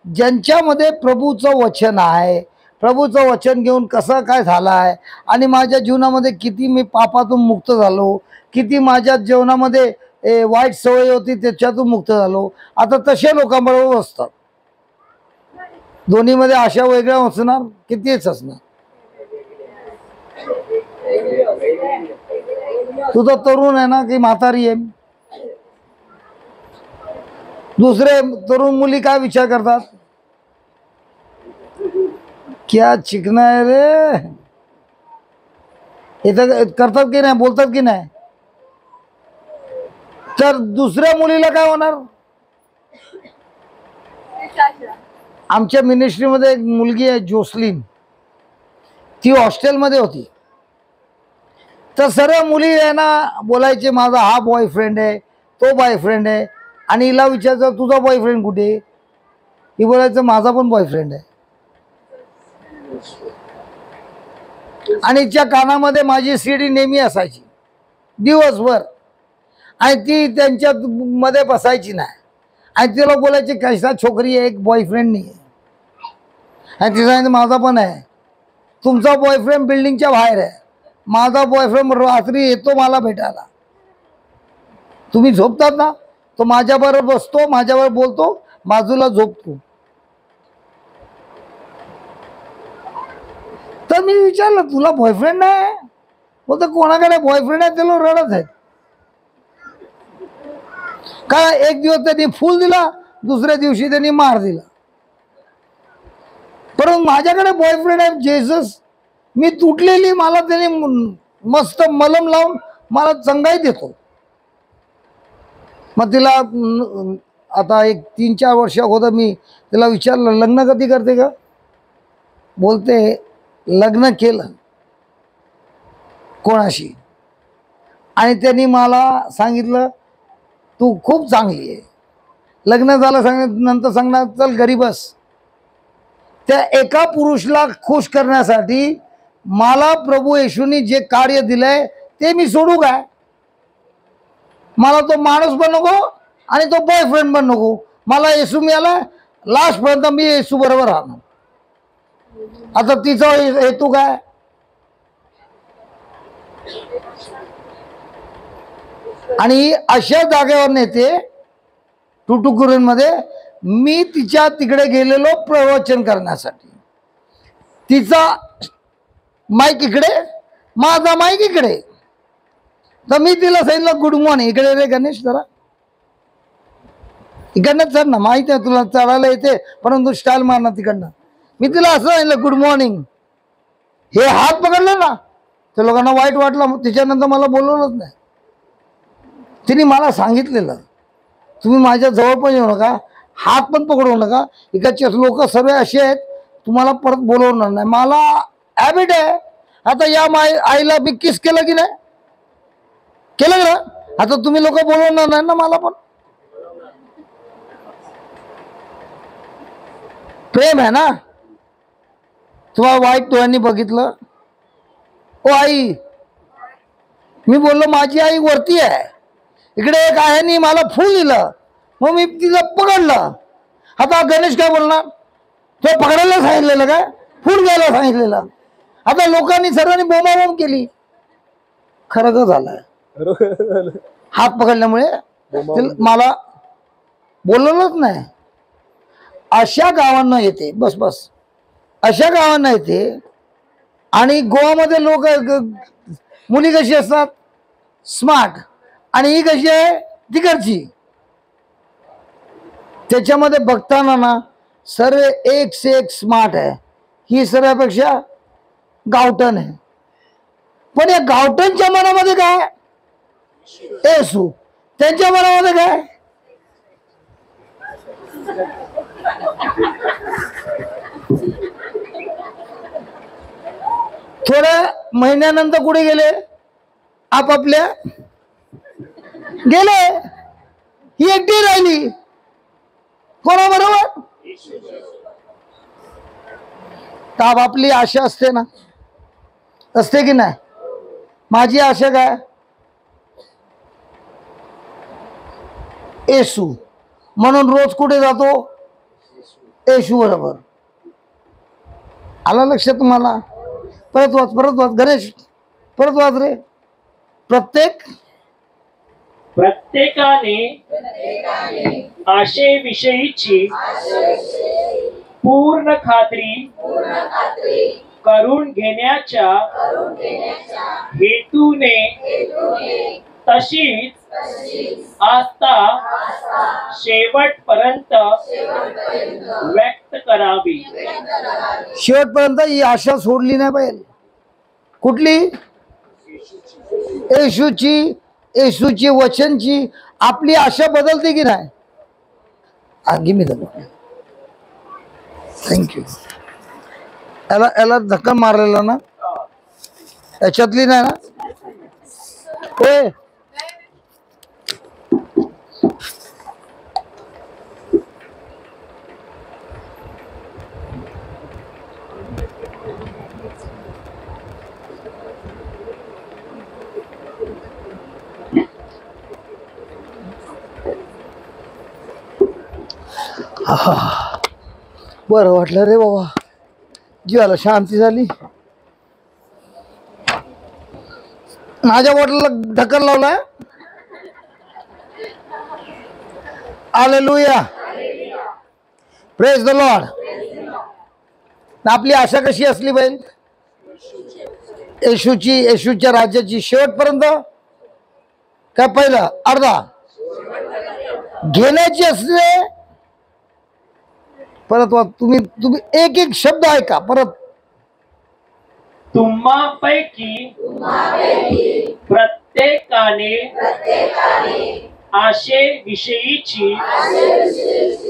ज्यांच्यामध्ये प्रभूचं वचन आहे, प्रभूचं वचन घेऊन कसं काय झालं आहे आणि माझ्या जीवनामध्ये किती मी पापातून मुक्त झालो, किती माझ्या जीवनामध्ये वाईट सवय होती त्याच्यातून मुक्त झालो, आता तशा लोकांबरोबर बसतात. दोन्हीमध्ये आशा वेगळ्या असणार, कितीच असणार. तू तर तरुण आहे ना की म्हातारी आहे? दुसरे तरुण मुली काय विचार करतात, क्या चिकना आहे रे, इथं करतात की नाही, बोलतात की नाही. तर दुसऱ्या मुलीला काय होणार. आमच्या मिनिस्ट्रीमध्ये एक मुलगी आहे जोसलीन, ती हॉस्टेलमध्ये होती. तर सर्व मुली आहे ना बोलायचे माझा हा बॉयफ्रेंड आहे, तो बॉयफ्रेंड आहे. आणि हिला विचारायचं तुझा बॉयफ्रेंड कुठे, ही बोलायचं माझा पण बॉयफ्रेंड आहे. आणि तिच्या कानामध्ये माझी सीडी नेहमी असायची दिवसभर, आणि ती त्यांच्या मध्ये बसायची नाही. आणि तिला बोलायचे कैसा छोकरी आहे, एक बॉयफ्रेंड नाही आहे. आणि ती सांगितलं माझा पण आहे. तुमचा बॉयफ्रेंड बिल्डिंगच्या बाहेर आहे, माझा बॉयफ्रेंड रात्री येतो मला भेटायला. तुम्ही झोपतात ना, तो माझ्याबरोबर बसतो, माझ्याबरोबर बोलतो, बाजूला झोपतो. तर मी विचारलं तुला बॉयफ्रेंड नाही, बोलतो कोणाकडे बॉयफ्रेंड आहे, त्याला रडत आहेत. काय एक दिवस त्यांनी फुल दिला, दुसऱ्या दिवशी त्यांनी मार दिला. परंतु माझ्याकडे बॉयफ्रेंड आहे जेसस. मी तुटलेली, मला त्याने मस्त मलम लावून मला चंगाई देतो. मग तिला आता एक 3-4 वर्ष अगोदर मी तिला विचारलं लग्न कधी करते का, बोलते लग्न केलं कोणाशी. आणि त्यांनी मला सांगितलं तू खूप चांगली आहे. लग्न झालं नंतर सांगणार चल घरी बस. त्या एका पुरुषला खुश करण्यासाठी मला प्रभू येशूनी जे कार्य दिलंय ते मी सोडू काय. मला तो माणूस पण नको आणि तो बॉयफ्रेंड पण नको. मला येशू मिळाला, लास्ट पर्यंत मी येशू बरोबर राहणार. आता तिचा हेतू काय. आणि अशा जागेवर नेते टुटुकुरींमध्ये मी तिच्या तिकडे गेलेलो प्रवचन करण्यासाठी. तिचा माईक इकडे, माझा माईक इकडे. तर मी तिला सांगितलं गुड मॉर्निंग. इकडे रे गणेश जरा इकडनं चढ ना, माहिती आहे तुला चढायला येते परंतु स्टाईल मारणार तिकडनं. मी तिला असं सांगितलं गुड मॉर्निंग. हे हात पकडलं ना त्या लोकांना वाईट वाटलं. तिच्यानंतर मला बोलवलंच नाही. तिने मला सांगितलेलं तुम्ही माझ्या जवळ पण येऊ नका, हात पण पकडू नका. इकडचे लोक सर्व असे आहेत तुम्हाला परत बोलवणार नाही. मला हॅबिट आहे. आता या आईला मी किस केलं की नाही केलं ना, आता तुम्ही लोक बोलवणार नाही ना मला पण. प्रेम आहे ना. तुम्हाला वाईट डोळ्यांनी बघितलं. ओ आई, मी बोललो माझी आई वरती आहे, इकडे एक आहे मला फूल दिलं, मग मी तिला पकडलं. आता गणेश काय बोलणार, तो पकडायला सांगितलेलं काय, फूल घ्यायला सांगितलेलं. आता लोकांनी सर्वांनी बोंबाबोंब केली. खरं का झालं, हात पकडल्यामुळे मला बोलवलंच नाही. अशा गावांना येते बस बस, अशा गावांना येते. आणि गोवामध्ये लोक मुली कशी असतात स्मार्ट, आणि ही कशी आहे तिकडची. त्याच्यामध्ये बघताना ना सर्व एक से एक स्मार्ट आहे. ही सर्वापेक्षा गावठण आहे. पण या गावठणच्या मनामध्ये काय येशू, त्यांच्या मनामध्ये काय. थोड्या महिन्यानंतर कुठे गेले, आपापल्या गेले. ही एकटी राहिली कोणाबरोबर. तर आपली आशा असते ना, असते की नाही. माझी आशा काय, येशू. म्हणून रोज कुठे जातो, येशू बरोबर. आला लक्षात तुम्हाला. परत वाच गणेश, परत वाच रे. प्रत्येकाने आशेविषयीची पूर्ण खात्री करून घेण्याच्या हेतूने तशीच आस्था शेवटपर्यंत व्यक्त करावी. शेवटपर्यंत ही आशा सोडली नाही पाहिजे. कुठली? येशूची वचनची. आपली आशा बदलते की नाही? आगी मी थँक्यू. याला धक्का मारलेला ना, याच्यातली नाही ना? होय. बरं वाटलं रे बाबा, जीवाला शांती झाली. माझ्या बॉटलला ढक्कन लावलाय. Hallelujah, praise the Lord. आपली आशा कशी असली पाहिजे? येशूच्या राज्याची शेवटपर्यंत. काय पहिलं अर्धा घेण्याची असले. परत तुम्ही एक एक शब्द ऐका परत. तुम्हापैकी प्रत्येकाने आशेविषयीची.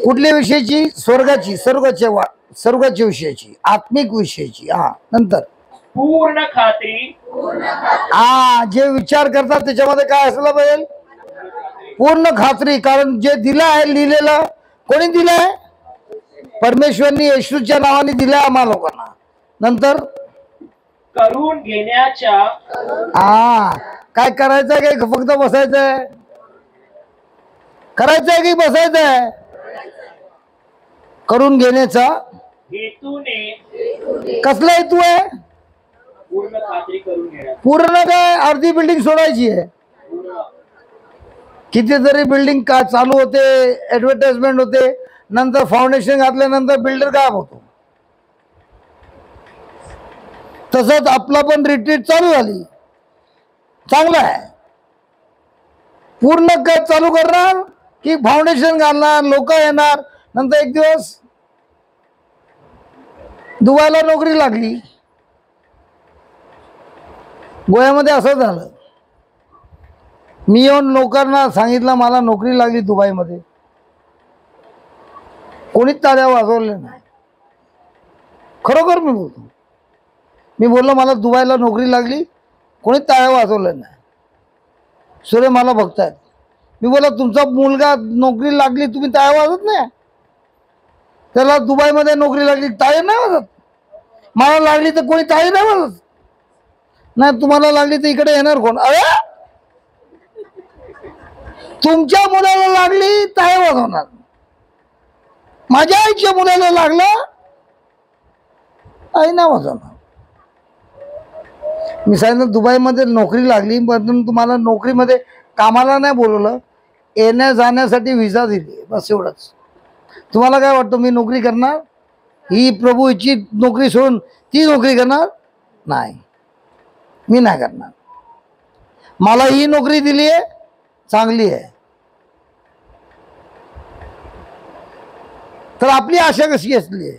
कुठल्या विषयीची? स्वर्गाच्या विषयाची, आत्मिक विषयाची. हा, नंतर पूर्ण खात्री. जे विचार करतात त्याच्यामध्ये काय असलं पाहिजे? पूर्ण खात्री. कारण जे दिलं आहे, लिहिलेलं कोणी दिलंय? परमेश्वरनी येशूच्या नावाने दिलंय आम्हा लोकांना. नंतर करून घेण्याच्या. काय करायचंय? काय फक्त बसायचंय? करायचंय की बसायचंय? करून घेण्याचा हेतूने. कसला हेतू आहे? पूर्ण खात्री करून घेण्याचा. पूर्ण काय? अर्धी बिल्डिंग सोडायची आहे. कितीतरी बिल्डिंग का चालू होते, ऍडव्हर्टाइजमेंट होते, नंतर फाउंडेशन घातल्यानंतर बिल्डर गायब होतो. तसंच आपला पण रिट्रीट चालू झाली. चांगलं आहे. पूर्ण काय चालू करणार की फाउंडेशन घालणार, लोक येणार, नंतर एक दिवस दुबईला नोकरी लागली. गोव्यामध्ये असं झालं. मी येऊन लोकांना सांगितलं मला नोकरी लागली दुबईमध्ये. कोणीच टाळ्या वाजवल्या नाही. खरोखर मी बोलतो. मी बोललो मला दुबईला नोकरी लागली, कोणीच टाळ्या वाजवल्या नाही. सूर्य मला बघतायत. मी बोला तुमचा मुलगा नोकरी लागली, तुम्ही टाळ्या वाजत नाही? त्याला दुबईमध्ये नोकरी लागली, टाळ्या नाही वाजत? मला लागली तर कोणी टाळी नाही वाजत? नाही, तुम्हाला लागली तर इकडे येणार कोण? अरे तुमच्या मुलाला लागली टाळ्या वाजवणार. माझ्या आईच्या मुलाला लागलं, आई नाही वाजवणार. मी सांगितलं दुबईमध्ये नोकरी लागली, पण तुम्हाला नोकरीमध्ये कामाला नाही बोलवलं, येण्या जाण्यासाठी व्हिसा दिली, बस एवढंच. तुम्हाला काय वाटतं मी नोकरी करणार? ही प्रभूची नोकरी सोडून ती नोकरी करणार? नाही, मी नाही करणार. मला ही नोकरी दिली आहे, चांगली आहे. तर आपली आशा कशी असली आहे?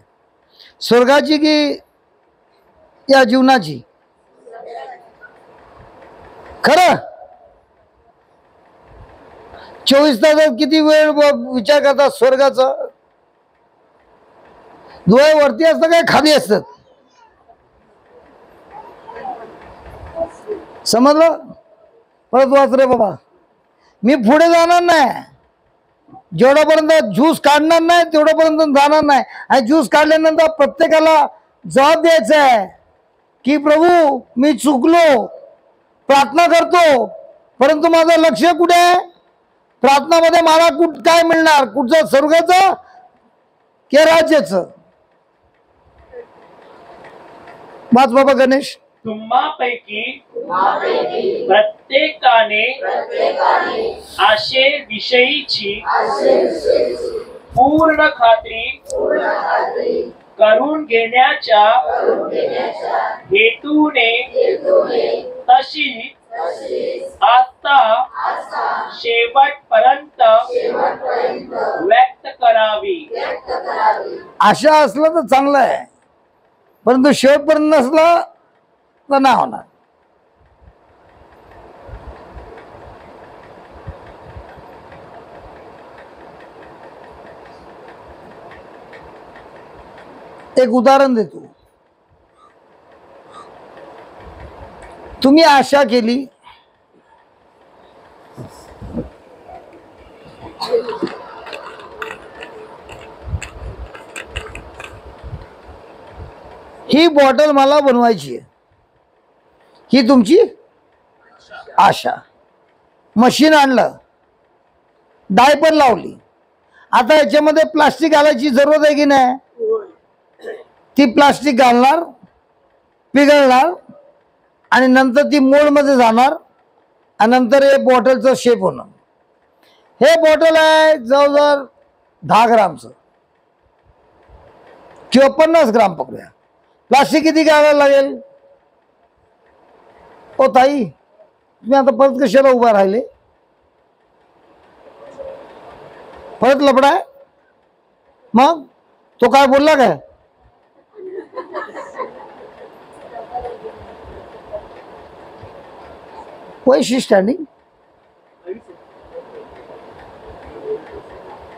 स्वर्गाची की या जीवनाची? खरं 24 तासात किती वेळ विचार करतात स्वर्गाचा? डोळे वरती असतात काय खाली असतात? समजलं? परत वाच रे बाबा. मी पुढे जाणार नाही जेवढ्यापर्यंत ज्यूस काढणार नाही, तेवढ्यापर्यंत जाणार नाही. आणि ज्यूस काढल्यानंतर प्रत्येकाला जबाब द्यायचा आहे की प्रभू मी चुकलो, प्रार्थना करतो, परंतु माझं लक्ष कुठे आहे? प्रार्थनामध्ये मला काय मिळणार? कुठचं? स्वर्गाचं की राज्याचं? वाच बाबा गणेश. तुम्हापैकी प्रत्येकाने आशेविषयीची पूर्ण खात्री करून घेण्याच्या हेतूने तशी शेवटपर्यंत व्यक्त करावी. आशा असलं तर चांगलं आहे, परंतु शेवटपर्यंत नसलं तर नाही होणार. एक उदाहरण देतो. तुम्ही आशा केली, ही बॉटल मला बनवायची आहे, ही तुमची आशा. मशीन आणलं, डायपर लावली. आता याच्यामध्ये प्लास्टिक घालायची जरूरत आहे की नाही? ती प्लास्टिक घालणार, पिघळणार आणि नंतर ती मोल्डमध्ये जाणार आणि नंतर हे बॉटलचं शेप होणार. हे बॉटल आहे जवळजवळ 10 ग्रामचं किंवा 50 ग्राम पकडूया. प्लास्टिक किती घालायला लागेल? ओ ताई, तुम्ही आता परत कशाला उभा राहिले? परत लपडाय? मग तो काय बोलला काय? Why is she standing?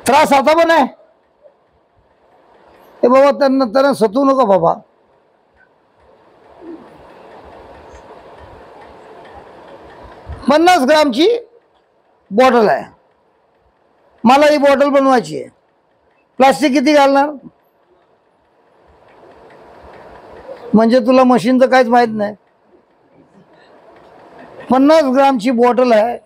त्रास आता पण आहे. ए बाबा, त्यांना सतू नको बाबा. पन्नास ग्रामची बॉटल आहे, मला ही बॉटल बनवायची आहे. प्लास्टिक किती घालणार? म्हणजे तुला मशीनचं काहीच माहित नाही. 50 ग्रामची बॉटल आहे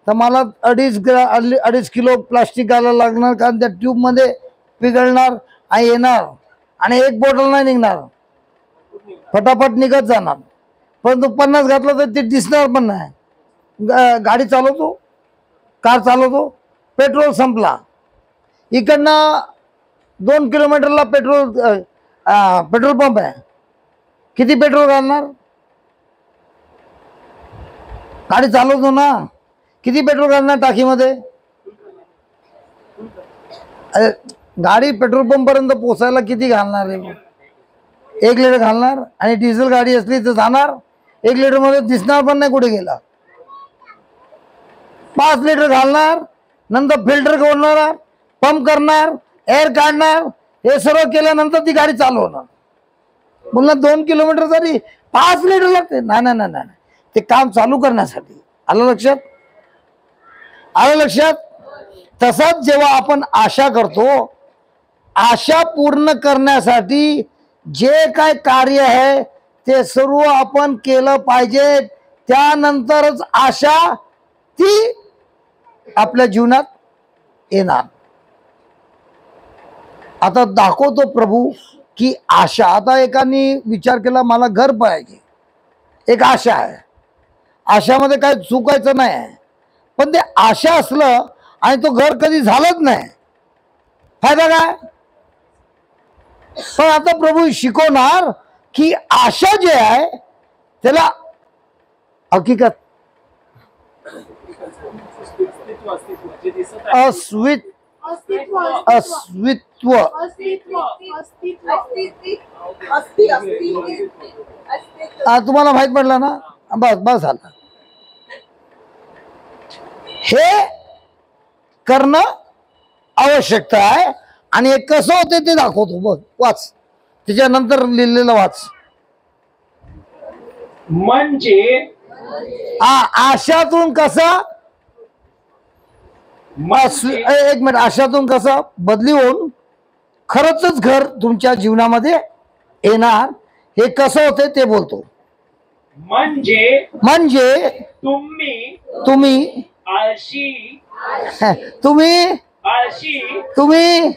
तर मला 2.5 किलो प्लास्टिक घालायला लागणार, कारण त्या ट्यूबमध्ये पिघळणार आणि येणार आणि एक बॉटल नाही निघणार, फटाफट निघत जाणार. परंतु 50 घातलं तर ते दिसणार पण नाही. गाडी चालवतो, कार चालवतो, पेट्रोल संपला, इकडनं 2 किलोमीटरला पेट्रोल पंप आहे, किती पेट्रोल घालणार? गाडी चालवतो ना, किती पेट्रोल घालणार टाकीमध्ये? अरे गाडी पेट्रोल पंप पर्यंत पोहोचायला किती घालणार आहे? 1 लिटर घालणार. आणि डिझेल गाडी असली तर जाणार 1 लिटर मध्ये दिसणार पण नाही कुठे गेला. 5 लिटर घालणार, नंतर फिल्टर खोलणार, पंप करणार, एअर काढणार, हे सर्व केल्यानंतर ती गाडी चालू होणार. बोलणार 2 किलोमीटर तरी 5 लिटर लागते. नाही नाही नाही नाही, ते काम चालू करण्यासाठी. आलं लक्षात? आलं लक्षात? तसाच जेव्हा आपण आशा करतो, आशा पूर्ण करण्यासाठी जे काय कार्य आहे ते सर्व आपण केलं पाहिजे. त्यानंतरच आशा ती आपल्या जीवनात येणार. आता दाखवतो प्रभू की आशा. आता एकाने विचार केला मला घर पाहिजे, एक आशा आहे. आशामध्ये काय चुकायचं नाही, पण ते आशा असलं आणि तो घर कधी झालंच नाही, फायदा काय? पण आता प्रभू शिकवणार की आशा जे आहे त्याला हकीकत, तुम्हाला माहित पडलं ना? बस बस झालं. हे करणं आवश्यकता आहे. आणि हे कसं होते ते दाखवतो. बघ, वाच, त्याच्यानंतर लिहिलेलं वाच. म्हणजे आशातून कसा, एक मिनिट, आशातून कसा बदली होऊन खरंच घर तुमच्या जीवनामध्ये येणार, हे कसं होते ते बोलतो. म्हणजे तुम्ही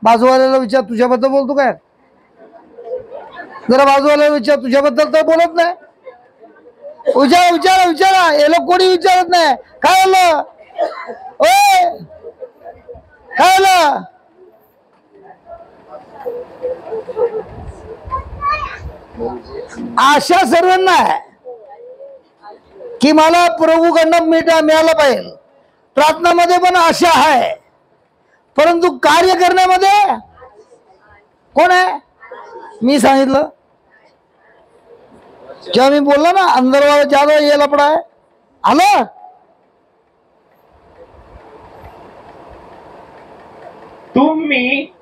बाजूवाल्याला विचार, तुझ्याबद्दल बोलतो काय? जरा बाजूवाल्याला विचार, तुझ्याबद्दल तर बोलत नाही. विचारा, हे लोक कोणी विचारत नाही. काय झालं? ओय, काय झालं? आशा सर्वांना आहे, की मला प्रभूकडनं मिळायला पाहिजे. प्रार्थनामध्ये पण आशा आहे, परंतु कार्य करण्यामध्ये कोण आहे? मी सांगितलं जेव्हा मी बोललो ना, अंदर वाला ज्यादा ये लपडा आहे. आलं तुम्ही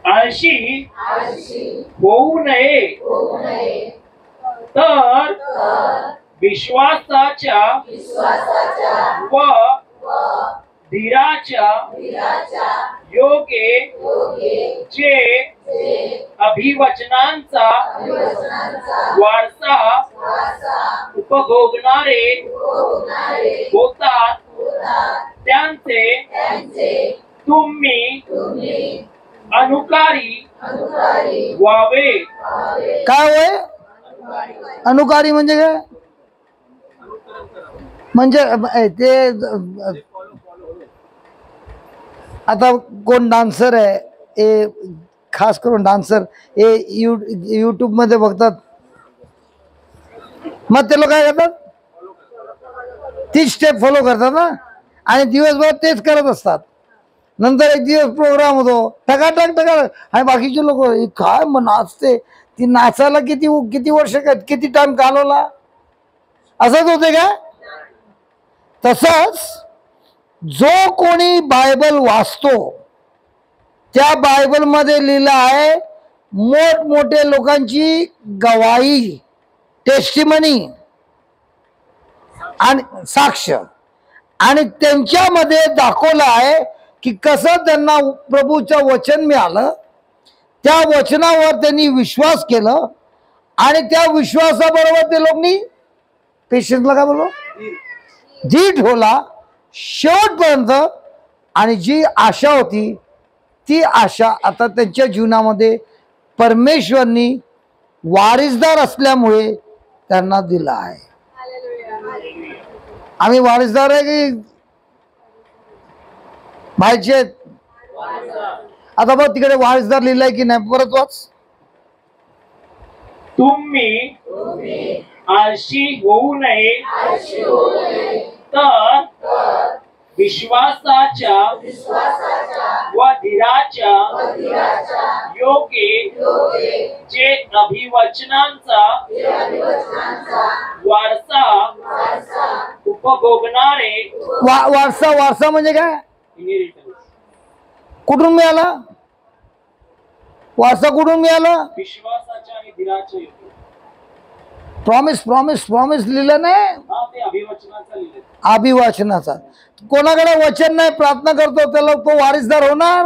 आळशी होऊ नये, तर विश्वासाच्या व धीराच्या योगे जे अभिवचनांचा वारसा उपभोगणारे होतात, त्यांचे तुम्ही अनुकारी व्हावे. काय होय? अनुकारी म्हणजे काय? म्हणजे ते आता कोण डान्सर आहे, हे खास करून डान्सर हे यूट्यूब मध्ये बघतात, मग ते लोक काय करतात? तीच स्टेप फॉलो करतात ना, आणि दिवसभर तेच करत असतात. नंतर एक दिवस प्रोग्राम होतो, टकाटक आणि बाकीचे लोक काय मग नाचते, ती नाचायला किती वर्ष किती टाइम घालवला, असंच होते का? तसंच जो कोणी बायबल वाचतो, त्या बायबल मध्ये लिहिलं आहे मोठमोठे लोकांची गवाही, टेस्टिमनी आणि साक्ष, आणि त्यांच्यामध्ये दाखवलं आहे की कसं त्यांना प्रभूचं वचन मिळालं, त्या वचनावर त्यांनी विश्वास केलं, आणि त्या विश्वासाबरोबर ते लोकांनी पेशन्सला काय बोललो, धीर ठेवला शेवटपर्यंत. आणि जी आशा होती ती आशा आता त्यांच्या जीवनामध्ये परमेश्वरनी वारिसदार असल्यामुळे त्यांना दिला आहे. आम्ही वारिसदार आहे की बाहेरचे? आता बघ तिकडे वारिसदार लिहिलाय की नाही, परत वाच. तुम्ही आळशी होऊ नये, तर विश्वासाच्या व धीराच्या योगे जे अभिवचनांचा वारसा उपभोगणारे. वारसा म्हणजे काय? कुठून मिळाला वारसा? कुठून मिळाला? विश्वासाच्या आणि धीराच्या योगे. प्रॉमिस लिहिलं नाही, ते अभिवचनाचा लिहिलं. अभिवाचनाचा. कोणाकडे वचन नाही, प्रार्थना करतो त्याला तो वारिसदार होणार?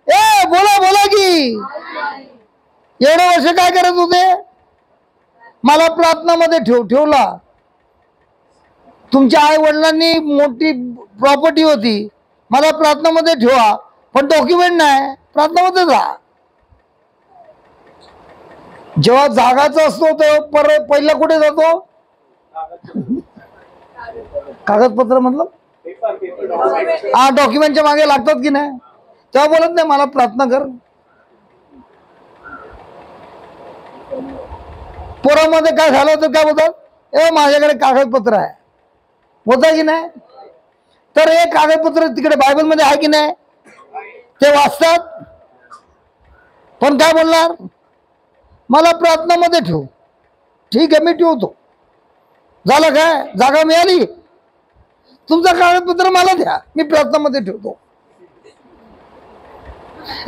ए बोला की एवढे वर्ष काय करत होते? मला प्रार्थनामध्ये ठेवला. तुमच्या आई वडिलांनी मोठी प्रॉपर्टी होती, मला प्रार्थनामध्ये ठेवा, पण डॉक्युमेंट नाही, प्रार्थनामध्ये जा. जेव्हा जागाचा असतो तेव्हा पहिला कुठे जातो? कागदपत्र मतलब हा, डॉक्युमेंटच्या मागे लागतात की नाही? तेव्हा बोलत नाही मला प्रार्थना कर. पोरामध्ये काय झालं तर काय बोलतात? ए माझ्याकडे कागदपत्र आहे, होता की नाही? तर हे कागदपत्र तिकडे बायबल मध्ये आहे की नाही? ते वाचतात, पण काय बोलणार? मला प्रार्थनामध्ये ठेव. ठीक आहे, मी ठेवतो. झालं काय? जागा मिळाली, तुमचं कागदपत्र मला द्या, मी प्रार्थनामध्ये ठेवतो.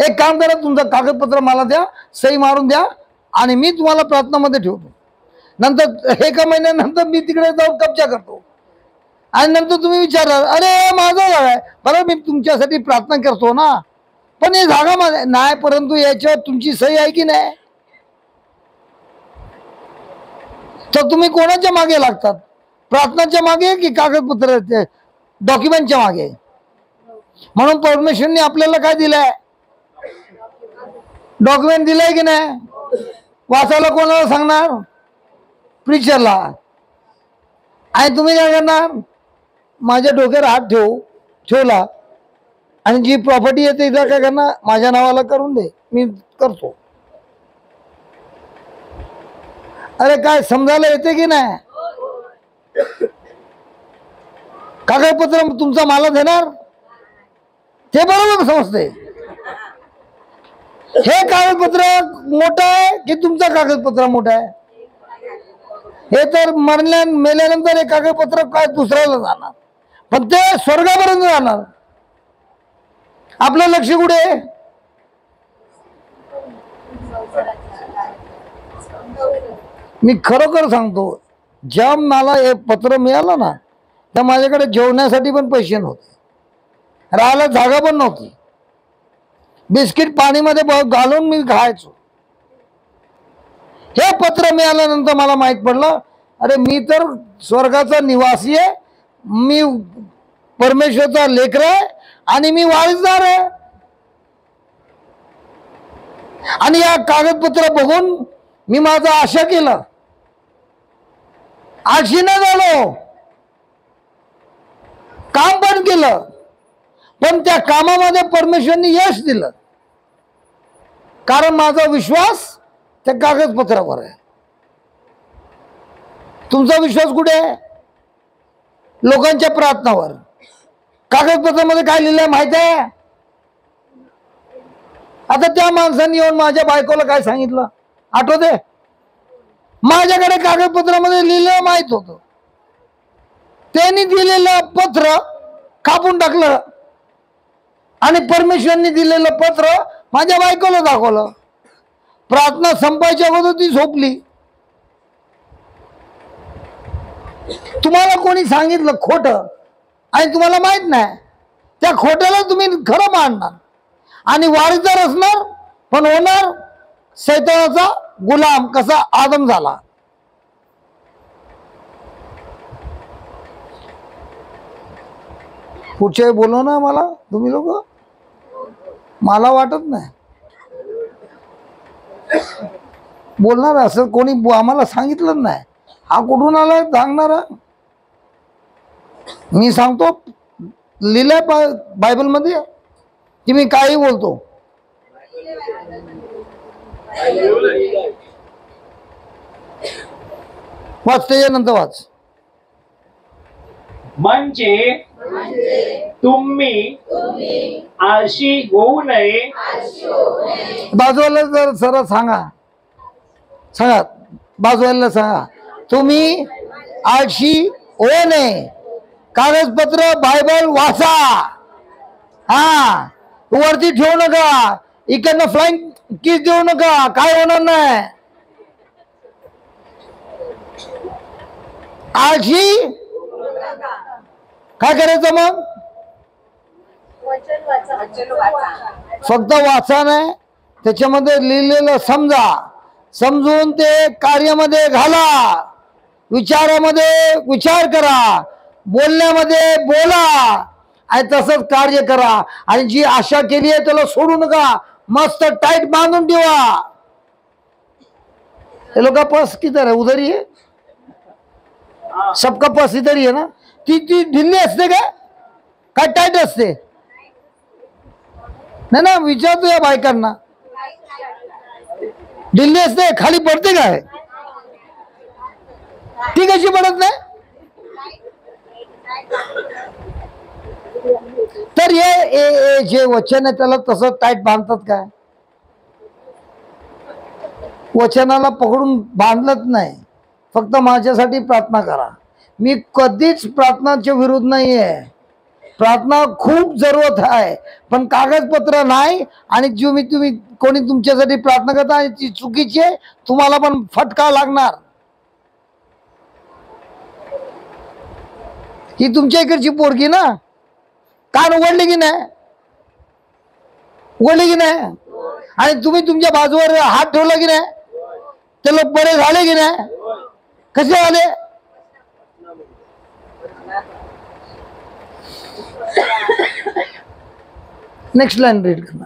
एक काम करा, तुमचं कागदपत्र मला द्या, सही मारून द्या, आणि मी तुम्हाला प्रार्थनामध्ये ठेवतो. नंतर एका महिन्यानंतर मी तिकडे जाऊन कब्जा करतो, आणि नंतर तुम्ही विचारणार अरे माझा जागा आहे. बरं, मी तुमच्यासाठी प्रार्थना करतो ना, पण हे जागा माझ्या नाही, परंतु याच्यावर तुमची सही आहे की नाही? तर तुम्ही कोणाच्या मागे लागतात? प्रार्थनाच्या मागे की कागदपत्र डॉक्युमेंटच्या मागे? म्हणून परमेश्वरने आपल्याला काय दिलंय? डॉक्युमेंट दिलंय की नाही? वाचायला कोणाला सांगणार? प्रीचरला. आणि तुम्ही काय करणार? माझ्या डोक्यावर हात ठेवला, आणि जी प्रॉपर्टी येते तिला काय करणार? माझ्या नावाला करून दे, मी करतो. अरे काय समजायला येते की नाही? कागदपत्र तुमचा मला देणार, ते बरोबर समजते. हे कागदपत्र मोठं आहे की तुमचं कागदपत्र मोठं आहे? हे तर मेल्यानंतर हे कागदपत्र काय दुसऱ्याला जाणार, पण ते स्वर्गापर्यंत जाणार. आपलं लक्ष कुठे आहे? मी खरोखर सांगतो, जेव्हा मला हे पत्र मिळालं ना, तर माझ्याकडे जेवण्यासाठी पण पैसे नव्हते, राहायला जागा पण नव्हती. बिस्किट पाणीमध्ये घालून मी खायचो. हे पत्र मिळाल्यानंतर मला माहित पडलं, अरे मी तर स्वर्गाचा निवासी आहे, मी परमेश्वरचा लेकर आहे आणि मी वारसदार आहे. आणि या कागदपत्र बघून मी माझं आशा केलं, आळशी नाही झालो, काम पण केलं, पण त्या कामामध्ये परमेश्वरने यश दिलं, कारण माझा विश्वास त्या कागदपत्रावर आहे. तुमचा विश्वास कुठे आहे? लोकांच्या प्रार्थनावर. कागदपत्रामध्ये काय लिहिलंय माहित आहे? आता त्या माणसाने येऊन माझ्या बायकोला काय सांगितलं आठवते? माझ्याकडे कागदपत्रामध्ये लिहिलं माहित होतं, त्यांनी दिलेलं पत्र कापून टाकलं आणि परमेश्वरने दिलेलं पत्र माझ्या बायकोला दाखवलं. प्रार्थना संपायच्या अगोदर ती झोपली. तुम्हाला कोणी सांगितलं खोटं आणि तुम्हाला माहित नाही, त्या खोट्याला तुम्ही खरं मानणार आणि वारसदार असणार, पण होणार शैतानाचा गुलाम, कसा आदम झाला. पुढचे बोलू ना मला तुम्ही लोक, मला वाटत नाही बोलणार असं कोणी आम्हाला सांगितलं नाही. हा कुठून आलाय सांगणारा? मी सांगतो, लिहिलंय बायबल मध्ये की मी काही बोलतो. वाच, त्याच्यानंतर वाच. म्हणजे तुम्ही आळशी होऊ नये. बाजूला जर सरळ सांगा, सांगा बाजूला सांगा, तुम्ही आळशी होऊ नये. कागदपत्र बायबल वाचा. हा, वरती ठेवू नका, इकडनं फ्लाइंग किस देऊ नका, काय होणार नाही. आळशी काय करायचं मग? फक्त वाचा नाही, त्याच्यामध्ये लिहिलेलं समजा, समजून ते कार्यामध्ये घाला, विचारामध्ये विचार करा, बोलण्यामध्ये बोला आणि तसंच कार्य करा. आणि जी आशा केली आहे त्याला सोडू नका, मस्त टाइट बांधून ठेवा. हे लोक पर्स किधर है? उधर ही है, सबका पर्स इधर ही है ना. ती ती ढिल्ली असते काय टाईट असते? नाही ना, विचारतो या बायकांना, ढिल्ली असते खाली पडते काय? ती कशी पडत नाही? तर हे जे वचन आहे त्याला तसं टाईट बांधतात काय? वचनाला पकडून बांधलंच नाही. फक्त माझ्यासाठी प्रार्थना करा. मी कधीच प्रार्थनाच्या विरुद्ध नाही आहे. प्रार्थना खूप जरूरत आहे, पण कागदपत्र नाही. आणि तुम्ही कोणी तुमच्यासाठी प्रार्थना करता आणि ती चुकीची आहे, तुम्हाला पण फटका लागणार. ही तुमच्या इकडची पोरगी ना, कान उघडले की नाही? उघडले की नाही? आणि तुम्ही तुमच्या बाजूवर हात ठेवला की नाही? ते लोक बरे झाले की नाही? कसे झाले? नेक्स्ट लाईन रीड करना.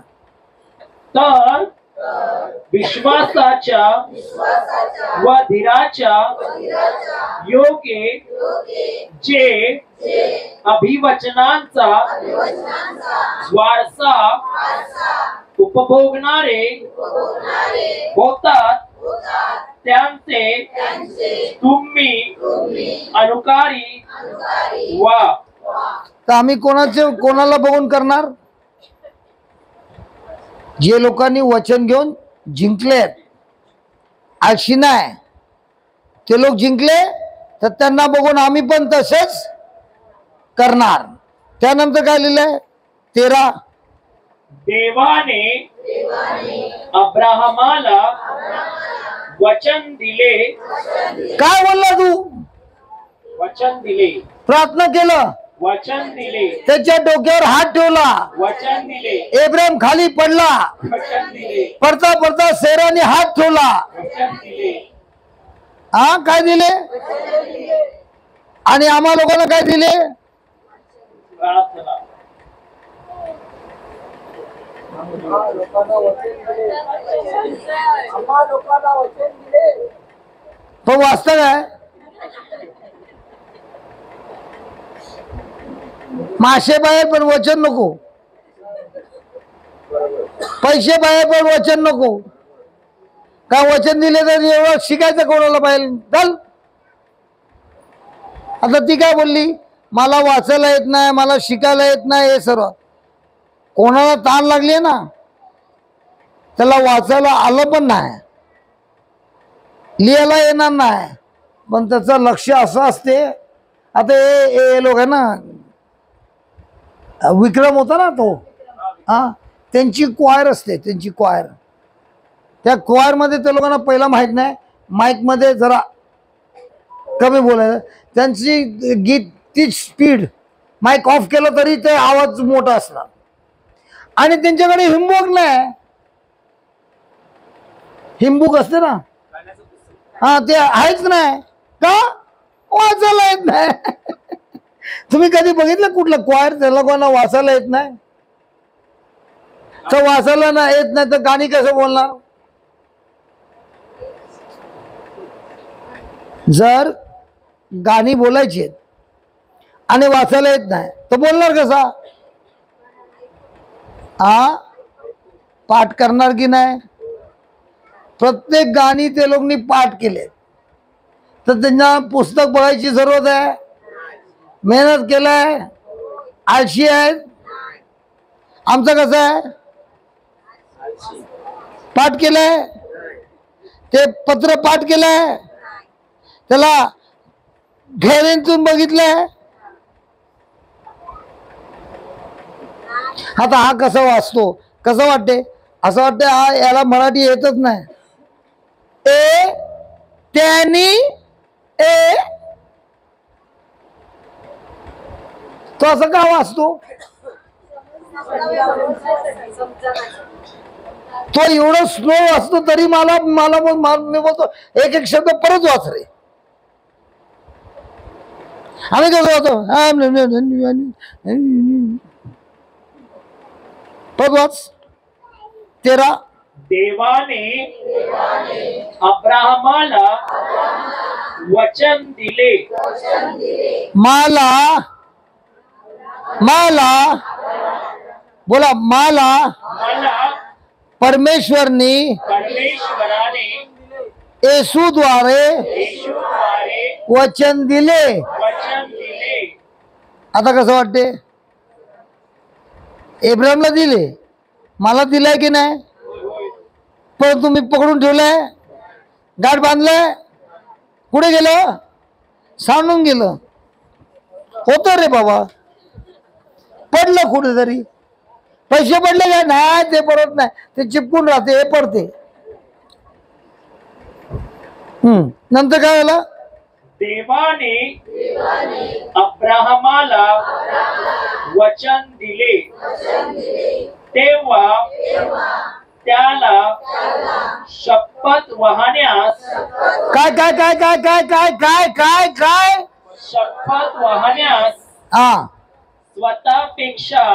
तर विश्वासाच्या व धीराच्या योगे जे अभिवचनांचा वारसा उपभोगणारे होतात, त्यांचे तुम्ही अनुकारी वा. तर आम्ही कोणाला बघून करणार? जे लोकांनी वचन घेऊन जिंकलेत, आळशी नाही, ते लोक जिंकले, तर त्यांना बघून आम्ही पण तसेच करणार. त्यानंतर काय लिहिलंय 13, देवाने अब्राहमाला वचन दिले. काय बोलला तू? वचन दिले. प्रार्थना केलं, वचन दिले. त्याच्या डोक्यावर हात ठेवला, वचन दिले. एब्राहिम खाली पडला, वचन दिले. पडता पडता सेराने हात ठेवला. वचन दिले. हा, काय दिले? आणि आम्हा लोकांना काय दिले? प्रार्थना. तो वाचता काय? मासे बाहेर पण वचन नको, पैसे बाहेर पण वचन नको. काय वचन दिले तर एवढं शिकायचं कोणाला पाहिजे? चल. आता ती काय बोलली? मला वाचायला येत नाही, मला शिकायला येत नाही. हे सर्व कोणाला ताण लागली ना, त्याला वाचायला आलं पण नाही, लिहायला येणार नाही, पण त्याचं लक्ष असं असते. आता हे लोक आहे ना, विक्रम होता ना तो, हा, त्यांची क्वायर असते, त्यांची क्वायर. त्या क्वायर मध्ये त्या लोकांना पहिला माहित नाही, माईक मध्ये जरा कमी बोलायचं. त्यांची गीत ती स्पीड, माईक ऑफ केलं तरी ते आवाज मोठा असणार. आणि त्यांच्याकडे हिंबूक नाही, हिंबूक असते ना, हा, ते आहेच नाही. का? वाचायला येत नाही. तुम्ही कधी बघितलं कुठलं क्वायर त्या लोकांना वाचायला येत नाही? तर वाचायला ना येत नाही तर गाणी कसं बोलणार? जर गाणी बोलायची आणि वाचायला येत नाही तर बोलणार कसा? हा, पाठ करणार की नाही? प्रत्येक गाणी ते लोकांनी पाठ केले, तर त्यांना पुस्तक बघायची जरूरत आहे? मेहनत केलाय, आळशी आहे. आमचं कसं आहे? पाठ केलंय, ते पत्र पाठ केलंय, त्याला घेरेतून बघितलंय. आता हा कसा वाचतो? कसं वाटते? असं वाटतं हा, याला मराठी येतच नाही. ए त्यांनी ए, तो असं का वाचतो? तो एवढं स्लो वाचतो तरी मला मी बोलतो एक एक शब्द परत वाच रे. आम्ही कसं वाचतो? परत वाच. 13, देवाने अब्राहमाला वचन दिले. मला बोला, मला परमेश्वरने येशूद्वारे वचन दिले. आता कसं वाटते? एब्राहिमला दिले, मला दिलाय की नाही? पण तुम्ही पकडून ठेवलाय, गाठ बांधलाय, कुठे गेलं? सांडून गेलं. होतं रे बाबा, पडलं कुठेतरी. पैसे पडले काय? नाही, ते पडत नाही, ते चिपकून राहते, हे पडते. नंतर काय झालं? देवाने अब्राहमाला वचन दिले, तेव्हा त्याला शपथ वाहण्यास काय काय काय काय काय काय काय काय काय शपथ वाहण्यास हा, स्वतःपेक्षा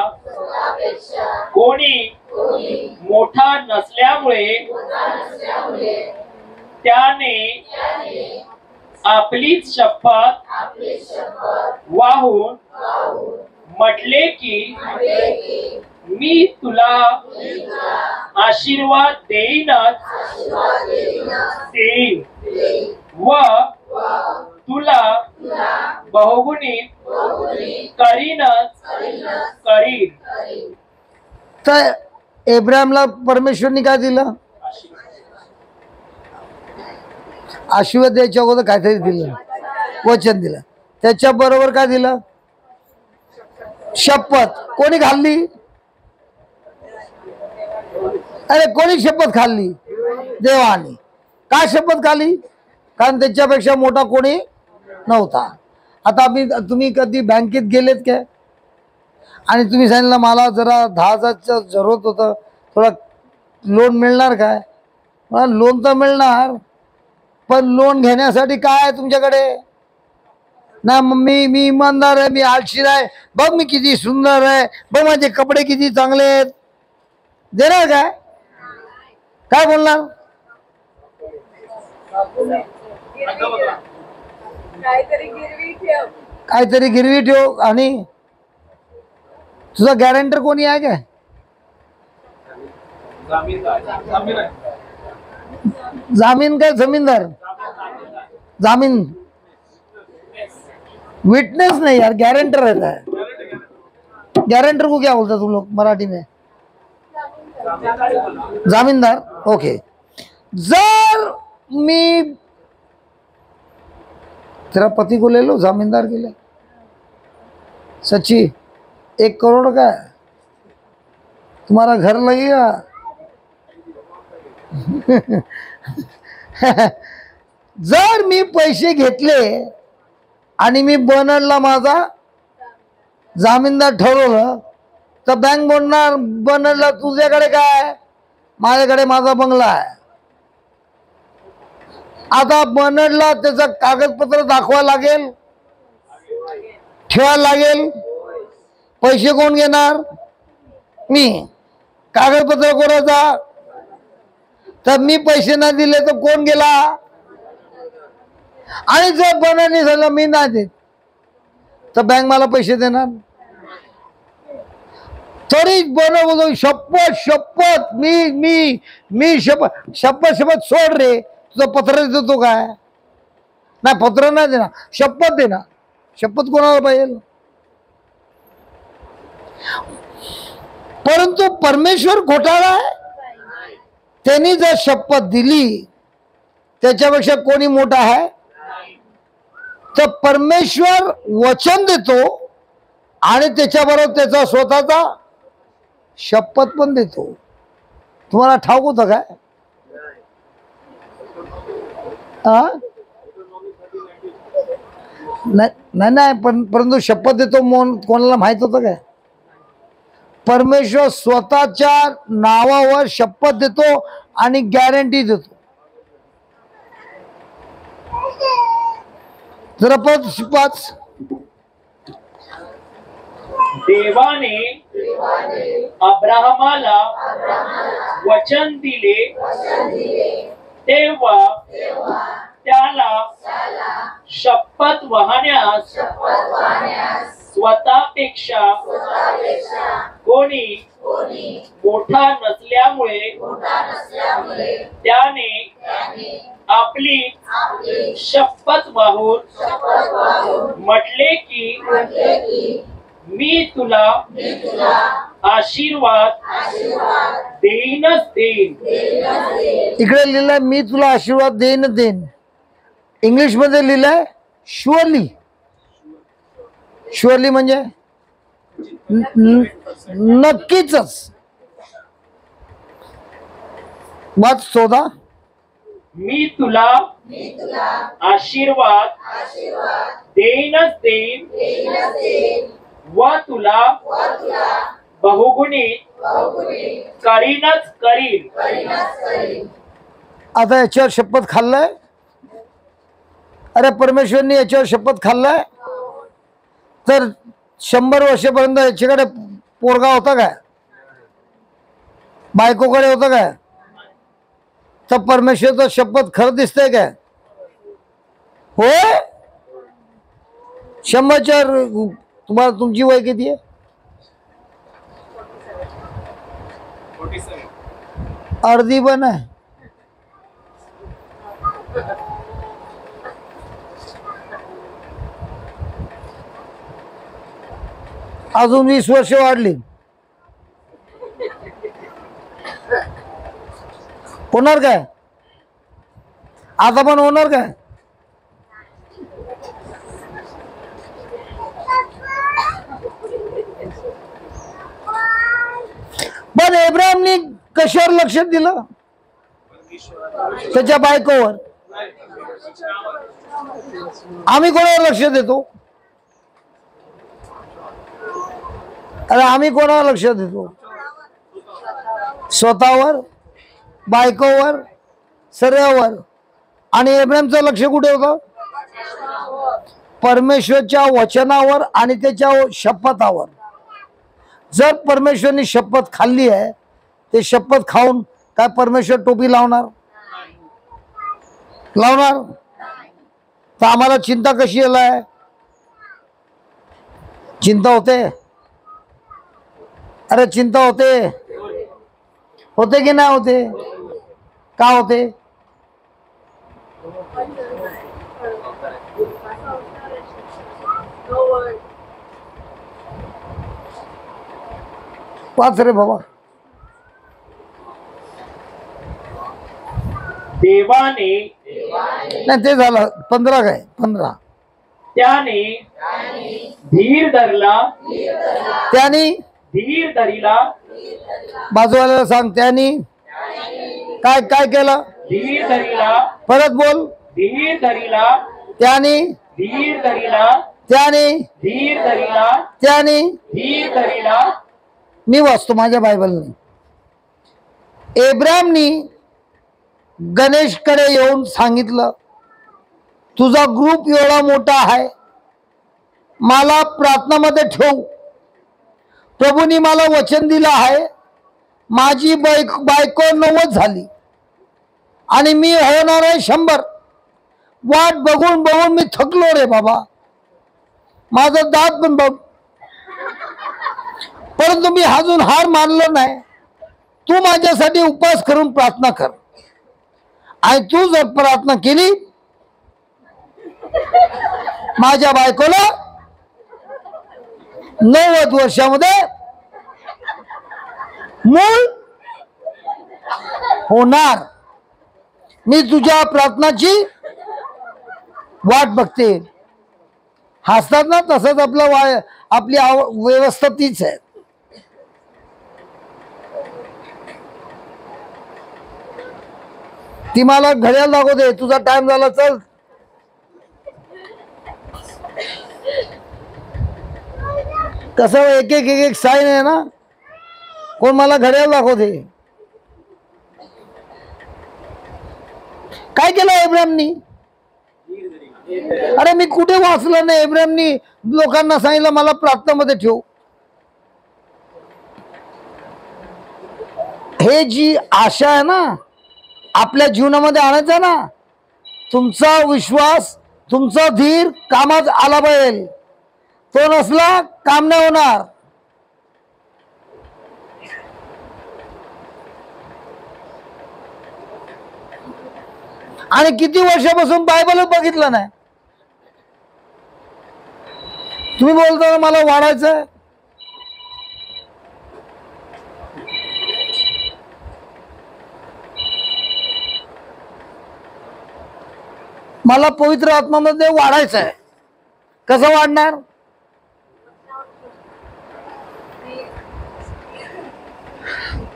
कोणी मोठा नसल्यामुळे त्याने आपलीच शपथ वाहून म्हटले की मी तुला आशीर्वाद देईन व तुला एब्राहिमला परमेश्वरनी काय दिलं? आशीर्वाद द्यायच्या अगोदर काहीतरी दिलं, वचन दिलं. त्याच्याबरोबर काय दिलं? शपथ. कोणी खाल्ली? अरे कोणी शपथ खाल्ली? देवाने. का शपथ खाल्ली? कारण त्याच्यापेक्षा मोठा कोणी नव्हता. आता तुम्ही कधी बँकेत गेलेत काय आणि तुम्ही सांगितलं मला जरा 10,000चं जरूरत होतं, थोडा लोन मिळणार काय? मला लोन तर मिळणार, पण लोन घेण्यासाठी काय आहे तुमच्याकडे? ना मम्मी मी इमानदार आहे, मी आळशीर आहे, बघ मी किती सुंदर आहे, बघ माझे कपडे किती चांगले आहेत. देणार काय? काय बोलणार? काहीतरी गिरवी ठेव. आणि तुझा गॅरंटर कोणी आहे काय? जामीन काय जमीनदार? जामीन विटनेस नहीं यार, गारंटर रहता है. गारंटर को क्या बोलते तुम लोग मराठी में? जामीनदार. ओके. जर मी तेरा पति को ले लो जामीनदार के लिए. सच्ची 1 करोड़ का है, तुम्हारा घर लगेगा. जर मी पैसे घेतले आणि मी बनरला माझा जामीनदार ठरवलं तर बँक बोलणार बनरला तुझ्याकडे काय? माझ्याकडे माझा बंगला आहे. आता बनरला त्याचं कागदपत्र दाखवा लागेल, ठेवायला लागेल. पैसे कोण घेणार? मी. कागदपत्र कोणाचा? तर मी पैसे नाही दिले तर कोण गेला? आणि जर बनरने सांगितलं मी नाही देत तर बँक मला पैसे देणार. तरी बनर बोलतो शपथ शपथ मी मी मी शपथ शपथ शपथ सोड रे, तुझं पत्र देतो काय? नाही पत्र नाही देणार, शपथ देणार. शपथ कोणाला पाहिजे? परंतु परमेश्वर घोटाळा आहे. त्यांनी जर शपथ दिली त्याच्यापेक्षा कोणी मोठा आहे? तर परमेश्वर वचन देतो आणि त्याच्याबरोबर त्याचा स्वतःचा शपथ पण देतो. तुम्हाला ठाऊक होतं काय? नाही पण परंतु शपथ देतो कोणाला माहित होतं काय? परमेश्वर स्वतःच्या नावावर शपथ देतो आणि गॅरंटी देतो. जरा पाच. देवाने अब्राहमाला वचन दिले तेव्हा त्याला शपथ वाहण्यास स्वतःपेक्षा कोणी मोठा नसल्यामुळे त्याने आपली शपथ वाहून म्हटले की मी तुला आशीर्वाद देईनच देईन. इकडे लिहिलंय मी तुला आशीर्वाद देईन. इंग्लिश मध्ये लिहिलंय शुअरली. शुअरली म्हणजे नक्कीच. वाच 14. मी तुला आशीर्वाद देईनच देईन व तुला बहुगुणित करीनच करीन. आता याच्यावर शपथ खाल्लाय. अरे परमेश्वरने याच्यावर शपथ खाल्लाय तर 100 वर्षापर्यंत याच्याकडे पोरगा होता काय? बायकोकडे होता काय? तर परमेश्वरचं शपथ खरं दिसतंय काय? होय. 100च्या तुम्हाला तुमची वय किती आहे? 47. अर्धी पण आहे. अजून 20 वर्ष वाढली. होणार काय? आता पण होणार काय? पण इब्राहिमने कशावर लक्ष दिलं? त्याच्या बायकोवर. आम्ही कोणावर लक्ष देतो? अरे आम्ही कोणावर लक्ष देतो? स्वतःवर, बायकोवर, सर्वांवर. आणि इब्राहिमचं लक्ष कुठे होतं? परमेश्वरच्या वचनावर आणि त्याच्या शपथावर. जर परमेश्वरने शपथ खाल्ली आहे, ते शपथ खाऊन काय परमेश्वर टोपी लावणार? लावणार? तर आम्हाला चिंता कशी आहे? चिंता होते? अरे चिंता होते? होते की नाही होते? का होते? वाच रे बाबा. देवाने नाही ते झालं 15 काय 15. त्याने धीर धरला, त्यानी धीर धरिला, बाजूवाल्याला सांग. त्यानी काय काय केलं? धीर धरिला, परत बोल. धीर धरिला, त्यानी धीर धरिला, त्यानी धीर धरिला, त्यानी. धीर धरिला. मी वाचतो माझ्या बायबलने. इब्राहिमनी गणेशकडे येऊन सांगितलं, तुझा ग्रुप एवढा मोठा आहे, मला प्रार्थनामध्ये ठेव. प्रभूंनी मला वचन दिलं आहे, माझी बायको 90 झाली आणि मी होणार आहे 100. वाट बघून बघून मी थकलो रे बाबा. माझं दात पण बघ. परंतु मी अजून हार मानलो नाही. तू माझ्यासाठी उपवास करून प्रार्थना कर. आणि तू जर प्रार्थना केली, माझ्या बायकोला 90 वर्षामध्ये मूल होणार. मी तुझ्या प्रार्थनाची वाट बघते. हसतात ना, तसंच आपली व्यवस्था तीच आहे. ती मला घड्याळ दाखवते, तुझा टाइम झाला, चल. कसं एक एक एक एक साईन आहे ना. कोण मला घड्याळ दाखवते. काय केलं इब्राहिमनी? अरे मी कुठे वाचलं नाही इब्राहिमनी लोकांना सांगितलं मला प्रार्थनामध्ये ठेव. हे जी आशा आहे ना आपल्या जीवनामध्ये आणायचं ना, तुमचा विश्वास, तुमचा धीर कामात आला पाहिजे. तो नसला काम नाही होणार. आणि किती वर्षापासून बायबल बघितलं नाही. तुम्ही बोलता मला वाढायचंय. मला पवित्र आत्मामध्ये वाढायचं आहे. कसं वाढणार?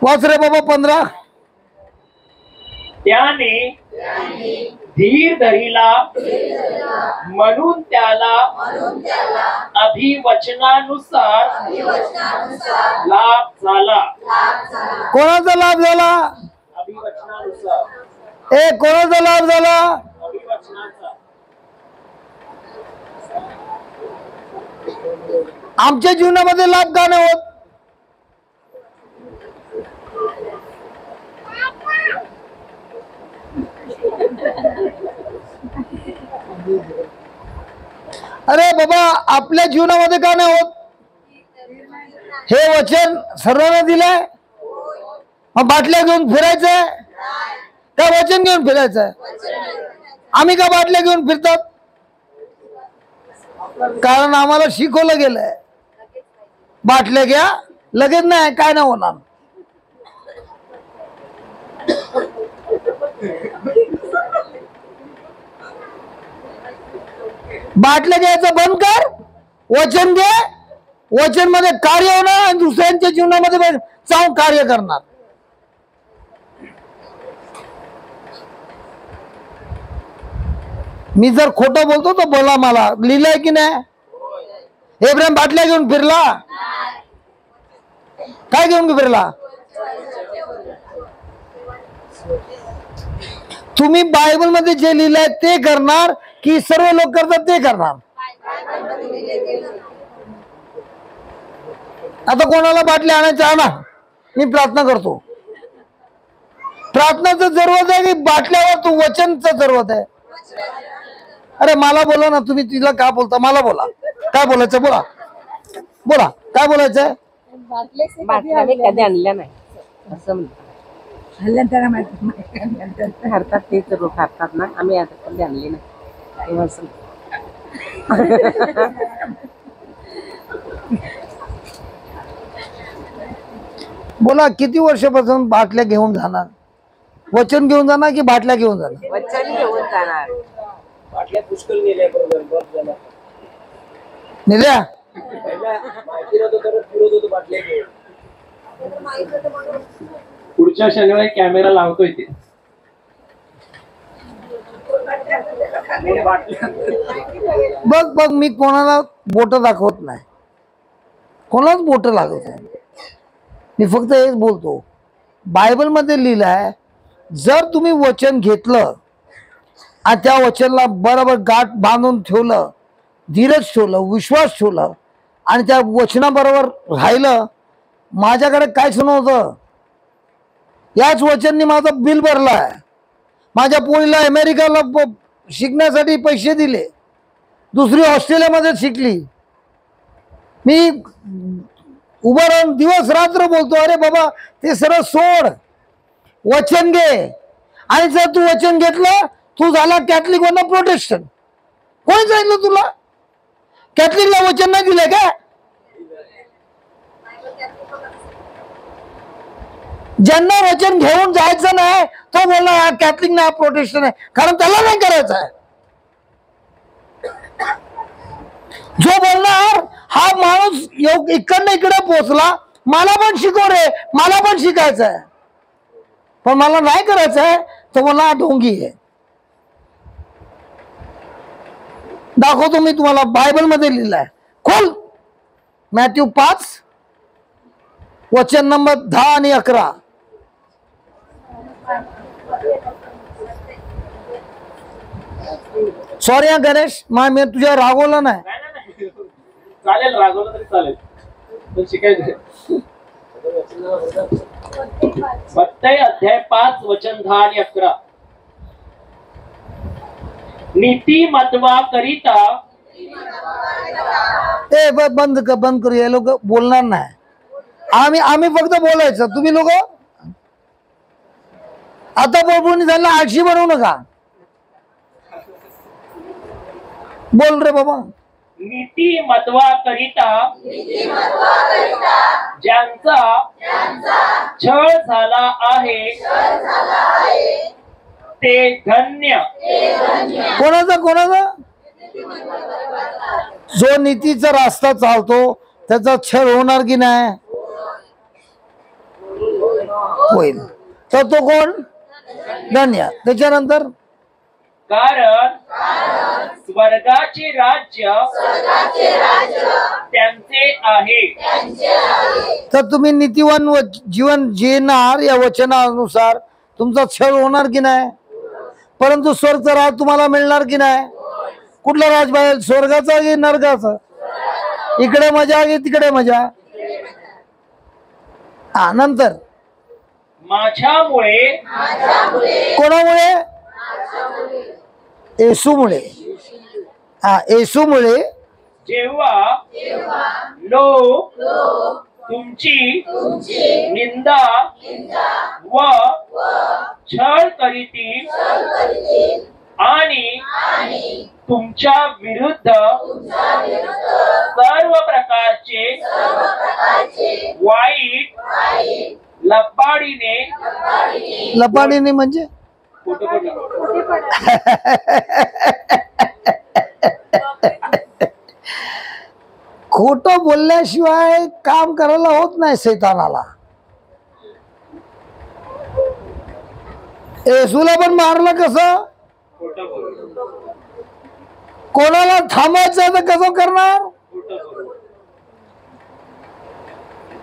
वाच रे बाबा 15. त्याने धीर धरिला, म्हणून त्याला अभिवचनानुसार लाभ झाला. कोणाचा लाभ झाला? अभिवचनानुसार. कोणाचा लाभ झाला? अभिवचनाचा. आमच्या जीवनामध्ये लाभ का नाही होत? अरे बाबा आपल्या जीवनामध्ये का नाही होत? हे वचन सर्वांना दिलंय. मग बाटल्या घेऊन फिरायचंय का वचन घेऊन फिरायचंय? आम्ही का बाटल्या घेऊन फिरतात? कारण आम्हाला शिकवलं गेलंय बाटल्या घ्या लगेच नाही, काय नाही होणार. बाटल्या घ्यायचं बंद कर, वचन घे, वचन मध्ये कार्य होणार आणि दुसऱ्यांच्या जीवनामध्ये चांगलं कार्य करणार. मी जर खोटं बोलतो तर बोला, मला लिहिलंय की नाही? एब्राहिम बाटल्या घेऊन फिरला, काय घेऊन फिरला? तुम्ही बायबल मध्ये जे लिहिलंय ते करणार की सर्व लोक करतात ते करणार? आता कोणाला बाटली आणायचं आणा, मी प्रार्थना करतो. प्रार्थनाचं जरूरत आहे की बाटल्यावर तू वचनचं जरूरत आहे? अरे मला बोला ना, तुम्ही तिला का बोलता? मला बोला, काय बोलायचं बोला, बोला काय बोलायचंय? बाटल्या मी कधी आणल्या नाही असं म्हणतात ते तर लोक खातात ना, आम्ही आता कधी आणली नाही तेव्हा असं. बोला किती वर्षापासून बाटल्या घेऊन जाणार? वचन घेऊन जाणार की बाटल्या घेऊन जाणार? वचन घेऊन जाणार. बाटल्या पुष्कळ नेल्या बरोबर. निल्या माहिती नव्हतं तर फिरत होतो बाटल्या घेऊन. पुढच्या शनिवारी कॅमेरा लावतोय ते. बघ बघ, मी कोणाला बोट दाखवत नाही, कोणालाच बोट लागत नाही. मी फक्त हेच बोलतो, बायबल मध्ये लिहिलं आहे, जर तुम्ही वचन घेतलं आणि त्या वचनला बरोबर गाठ बांधून ठेवलं, धीरज ठेवलं, विश्वास ठेवलं आणि त्या वचनाबरोबर राहिलं, माझ्याकडे काहीच नव्हतं, याच वचनने माझं बिल भरलं आहे. माझ्या पोरीला अमेरिकाला शिकण्यासाठी पैसे दिले, दुसरी ऑस्ट्रेलियामध्ये शिकली. मी उभं राहून दिवस रात्र बोलतो, अरे बाबा ते सरळ सोड, वचन घे. आणि जर तू वचन घेतलं, तू झाला कॅथलिक वरनं प्रोटेस्टंट. कोणी सांगितलं तुला? कॅथलिकला वचन नाही दिलंय का? ज्यांना वचन घेऊन जायचं नाही तो बोलणार हा कॅथलिक नाही, हा प्रोटेस्टंट आहे, कारण त्याला नाही करायचं आहे. जो बोलणार हा माणूस इकडनं इकडे पोचला, मला पण शिकव रे, मला पण शिकायचं आहे, पण मला नाही करायचं आहे, तो मला ढोंगी आहे. दाखवतो मी तुम्हाला, बायबल मध्ये लिहिलाय, खोल मॅथ्यू 5 वचन नंबर 10 आणि 11. सॉरी हा गणेश, मी तुझ्या रागवलं नाही. चालेल, रागवलं तरी चालेल, पण शिकायचं. मत्तई अध्याय 5 वचन 10 आणि 11. नीतिमत्वा करिता. ए बंद करू, हे लोक बोलणार नाही, आम्ही फक्त बोलायचं. तुम्ही लोक आता बोलून झालं, आळशी बनवू नका. बोल रे बाबा. नीतिमत्वा करिता ज्यांचा छळ झाला आहे ते धन्य. कोणाचा? जो नीतीचा रास्ता चालतो त्याचा छळ होणार की नाही? होईल. तर तो कोण? धन्य. त्याच्यानंतर कारण स्वर्गाचे राज्य त्यांचे आहे. तर तुम्ही नीतिवान जीवन जिणार या वचनानुसार तुमचा छळ होणार की नाही? परंतु स्वर्गचा राज तुम्हाला मिळणार की नाही? कुठला राज पाहिजे, स्वर्गाचा की नरकाचा? इकडे मजा की तिकडे मजा? नंतर माझ्यामुळे. कोणामुळे? येशूमुळे. येशूमुळे जेव्हा लोक तुमची निंदा व छळ करीतील आणि तुमच्या विरुद्ध सर्व प्रकारचे वाईट लबाडीने म्हणजे खोटं पडलं. खोटं बोलल्याशिवाय काम करायला होत नाही सैतानाला. येसूला पण मारलं कसं? खोटं बोललं. कोणाला थांबायचं तर कसं करणार? खोटं बोललं.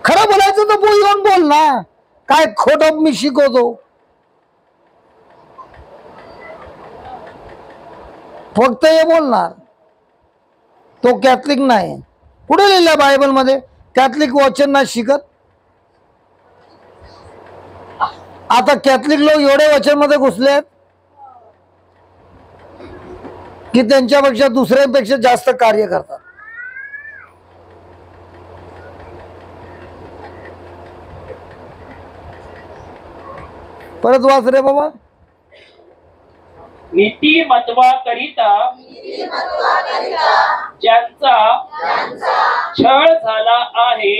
खरं बोलायचं तर बोल येऊन बोल ना. काय खोटं मी शिकवतो? फक्त हे बोलणार. तो कॅथलिक नाही. कुठे लिहिलं बायबल मध्ये कॅथलिक वचन नाही शिकत? आता कॅथलिक लोक एवढे वचन मध्ये घुसले आहेत की त्यांच्यापेक्षा दुसऱ्यांपेक्षा जास्त कार्य करतात. परत वाच रे बाबा. नीतिमत्वाकरिता ज्यांचा छळ झाला आहे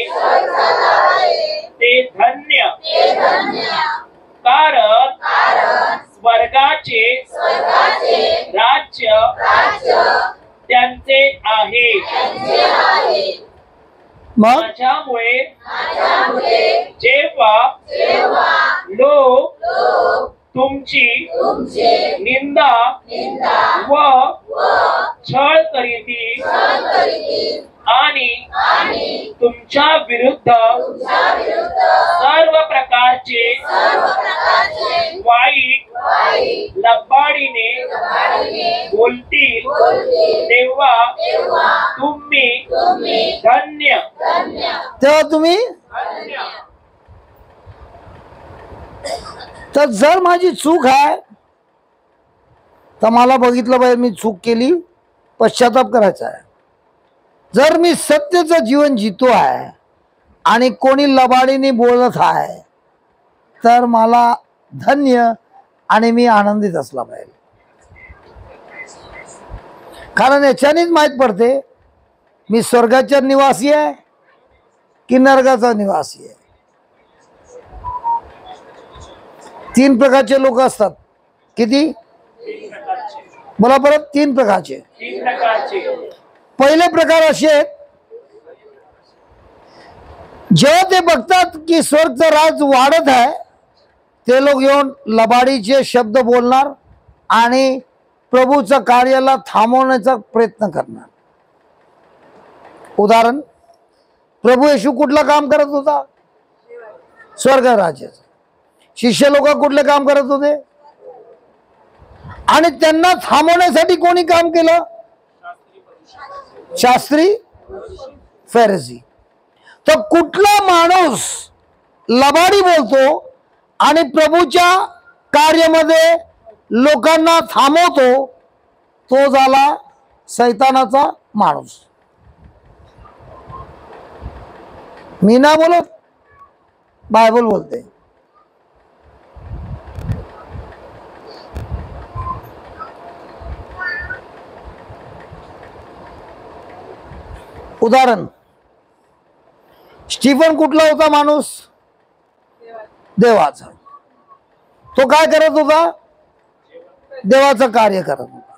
ते धन्य, कारण स्वर्गाचे राज्य त्यांचे आहे. मग माझ्यामुळे जेव्हा लोक तुमची निंदा व छळ करीती आणि तुमच्या विरुद्ध सर्व प्रकारचे वाईट लबाडीने बोलतील तेव्हा तुम्ही धन्य. तेव्हा तुम्ही तर जर माझी चूक आहे तर मला बघितलं पाहिजे मी चूक केली, पश्चाताप करायचा आहे. जर मी सत्याचं जीवन जितो आहे आणि कोणी लबाडीने बोलत आहे तर मला धन्य आणि मी आनंदित असला पाहिजे. कारण याच्यानेच माहीत पडते मी स्वर्गाचा निवासी आहे की नरकाचा निवासी आहे. 3 प्रकारचे लोक असतात. किती? बोला परत. 3 प्रकारचे. पहिले प्रकार असे आहेत जेव्हा ते बघतात की स्वर्गचं राज वाढत आहे ते लोक येऊन लबाडीचे शब्द बोलणार आणि प्रभूच्या कार्याला थांबवण्याचा प्रयत्न करणार. उदाहरण, प्रभू येशू कुठलं काम करत होता? स्वर्ग राज्याचं. शिष्य लोक कुठले काम करत होते? आणि त्यांना थांबवण्यासाठी कोणी काम केलं? शास्त्री, फॅरिसी. तर कुठला माणूस लबाडी बोलतो आणि प्रभूच्या कार्यामध्ये लोकांना थांबवतो तो झाला सैतानाचा माणूस. मी ना बोलत, बायबल बोलते. उदाहरण, स्टीफन कुठला होता माणूस? देवाचा. तो काय करत होता? देवाचं कार्य करत होता.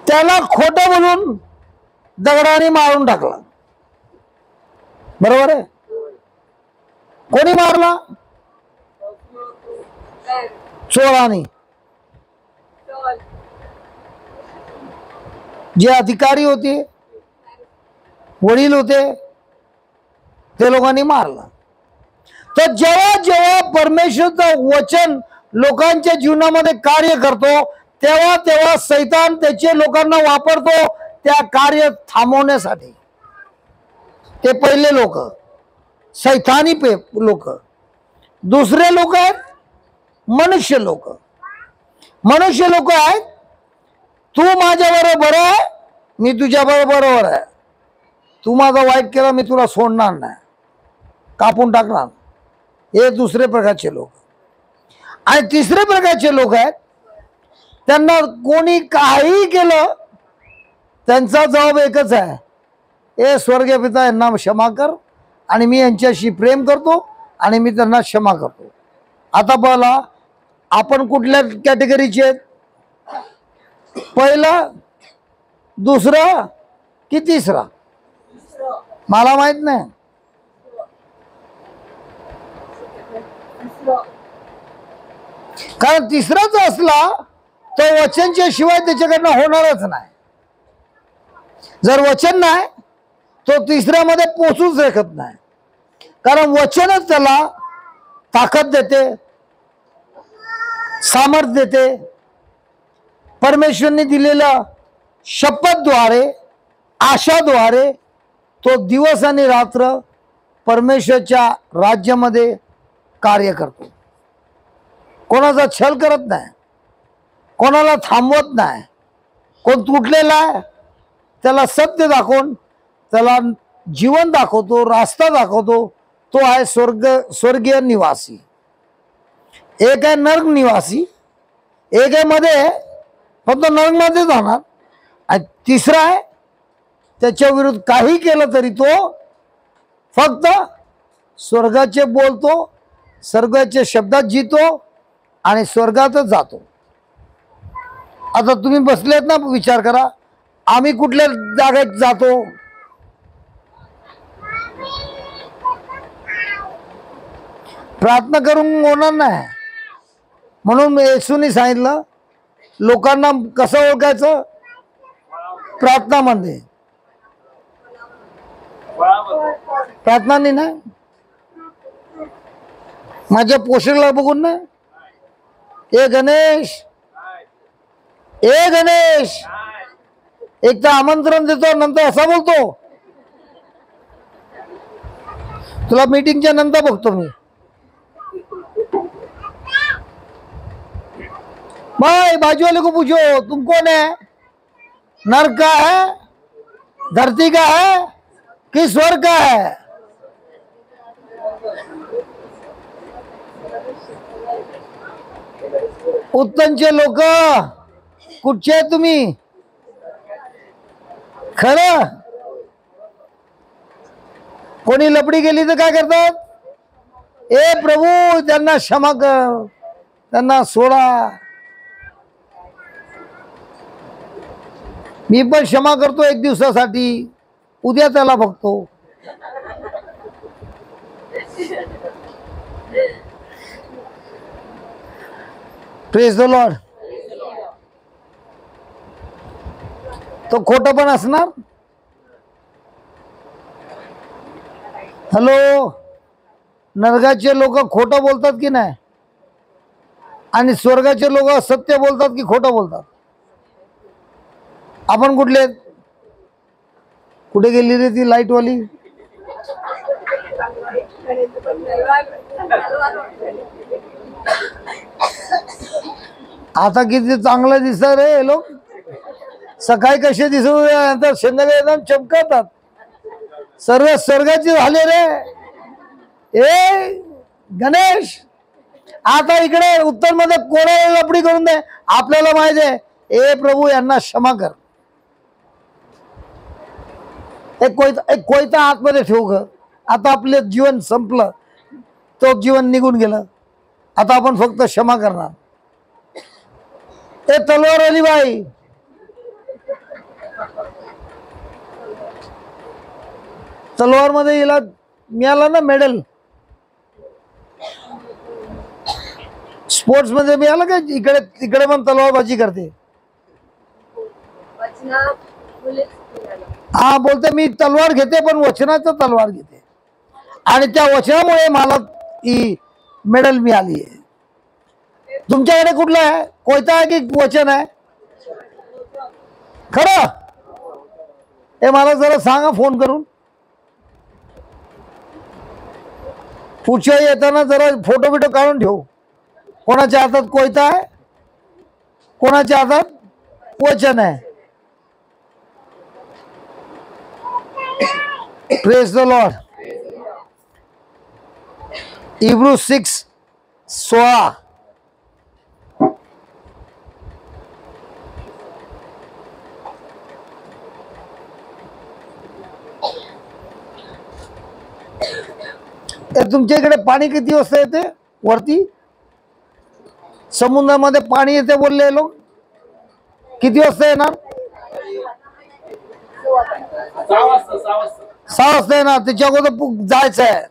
त्याला खोटं बोलून दगडाने मारून टाकला. बरोबर आहे? कोणी मारला? चोराने. जे अधिकारी होते, वडील होते, ते लोकांनी मारला. तर जेव्हा जेव्हा परमेश्वरचं वचन लोकांच्या जीवनामध्ये कार्य करतो तेव्हा तेव्हा सैतान त्याचे लोकांना वापरतो त्या कार्य थांबवण्यासाठी. ते पहिले लोक सैतानी लोक. दुसरे लोक आहेत मनुष्य लोक. मनुष्य लोक आहेत तू माझ्याबरोबर बरं आहे, मी तुझ्याबरोबर बरोबर आहे. तू माझा वाईट केला मी तुला सोडणार नाही, कापून टाकणार. हे दुसरे प्रकारचे लोक. आणि तिसरे प्रकारचे लोक आहेत त्यांना कोणी काही केलं त्यांचा जबाब एकच आहे, हे स्वर्गीय पिता यांना क्षमा कर आणि मी यांच्याशी प्रेम करतो आणि मी त्यांना क्षमा करतो. आता बोला आपण कुठल्या कॅटेगरीचे आहेत? पहिला, दुसरा की तिसरा? मला माहित नाही. कारण तिसराच असला तर वचनच्या शिवाय त्याच्याकडनं होणारच नाही. जर वचन नाही तो तिसऱ्यामध्ये पोचूच शकत नाही. कारण वचनच त्याला ताकद देते, सामर्थ्य देते. परमेश्वरने दिलेल्या शपथद्वारे, आशाद्वारे तो दिवस आणि रात्र परमेश्वरच्या राज्यामध्ये कार्य करतो. कोणाचा छल करत नाही, कोणाला थांबवत नाही. कोण तुटलेला आहे त्याला सत्य दाखवून त्याला जीवन दाखवतो, रास्ता दाखवतो. तो आहे स्वर्गीय निवासी. एक आहे नर्क निवासी, एक आहे मध्ये फक्त नर्कमध्ये जाणार, आणि तिसरा आहे त्याच्या विरुद्ध काही केलं तरी तो फक्त स्वर्गाचे बोलतो, स्वर्गाच्या शब्दात जितो आणि स्वर्गातच जातो. आता तुम्ही बसलेत ना, विचार करा आम्ही कुठल्या जागेत जातो? प्रार्थना करून होणार नाही. म्हणून येशूने सांगितलं लोकांना कसं ओळखायचं? प्रार्थनामध्ये. प्रार्थना नाही ना, माझ्या पोषणाला बघून ना, ए गणेश, ए गणेश, एक तर आमंत्रण देतो, नंतर असा बोलतो तुला मीटिंगच्या नंतर बघतो मी. भाई बाजू वाले को पूछो तुम कौन है? नर्क का है, धरती का है कि स्वर्ग का है? उत्तमचे लोक कुठचे तुम्ही? खरं कोणी लपडी गेली तर काय करतात? ए प्रभू त्यांना क्षमा कर, त्यांना सोडा. मी पण क्षमा करतो एक दिवसासाठी, उद्या त्याला बघतो. Praise the Lord. तो खोटं पण असणार. हॅलो, नरकाचे लोक खोटं बोलतात की नाही? आणि स्वर्गाचे लोक सत्य बोलतात की खोटं बोलतात? आपण कुठले? कुठे गेली रे ती लाईट वाली? आता किती चांगलं दिसत रे हे लोक. सकाळी कसे दिसत, संध्याकाळी एकदम चमकतात. सर्व स्वर्गाचे झाले रे. ए गणेश, आता इकडे उत्तर मध्ये कोणाला लपडी करून दे. आपल्याला माहिती आहे, ए प्रभू यांना क्षमा कर. एक कोयता आतमध्ये ठेवू ग. आता आपलं जीवन संपलं, तो जीवन निघून गेलं. आता आपण फक्त क्षमा करणार. ए तलवार आली बाई, तलवार मध्ये हिला मिळाला ना मेडल. स्पोर्ट्स मध्ये मिळालं का? इकडे तिकडे पण तलवारबाजी करते. हा बोलते मी तलवार घेते, पण वचनाचं तलवार घेते. आणि त्या वचनामुळे मला ही मेडल मिळाली आहे. तुमच्याकडे कुठलं आहे? कोयता आहे की वचन आहे? खरं हे मला जरा सांगा फोन करून. पुढच्या येताना जरा फोटो बिटो काढून ठेवू. कोणाच्या हातात कोयता आहे, कोणाच्या हातात वचन आहे. Praise the Lord. इब्रू 6:16. तुमच्या इकडे पाणी किती वाजता येते वरती? समुद्रामध्ये पाणी येते बोलले लोक. किती वाजता येणार? 6 वाजता 6 वाजता 6 वाजता येणार. त्याच्या अगोदर जायचं आहे.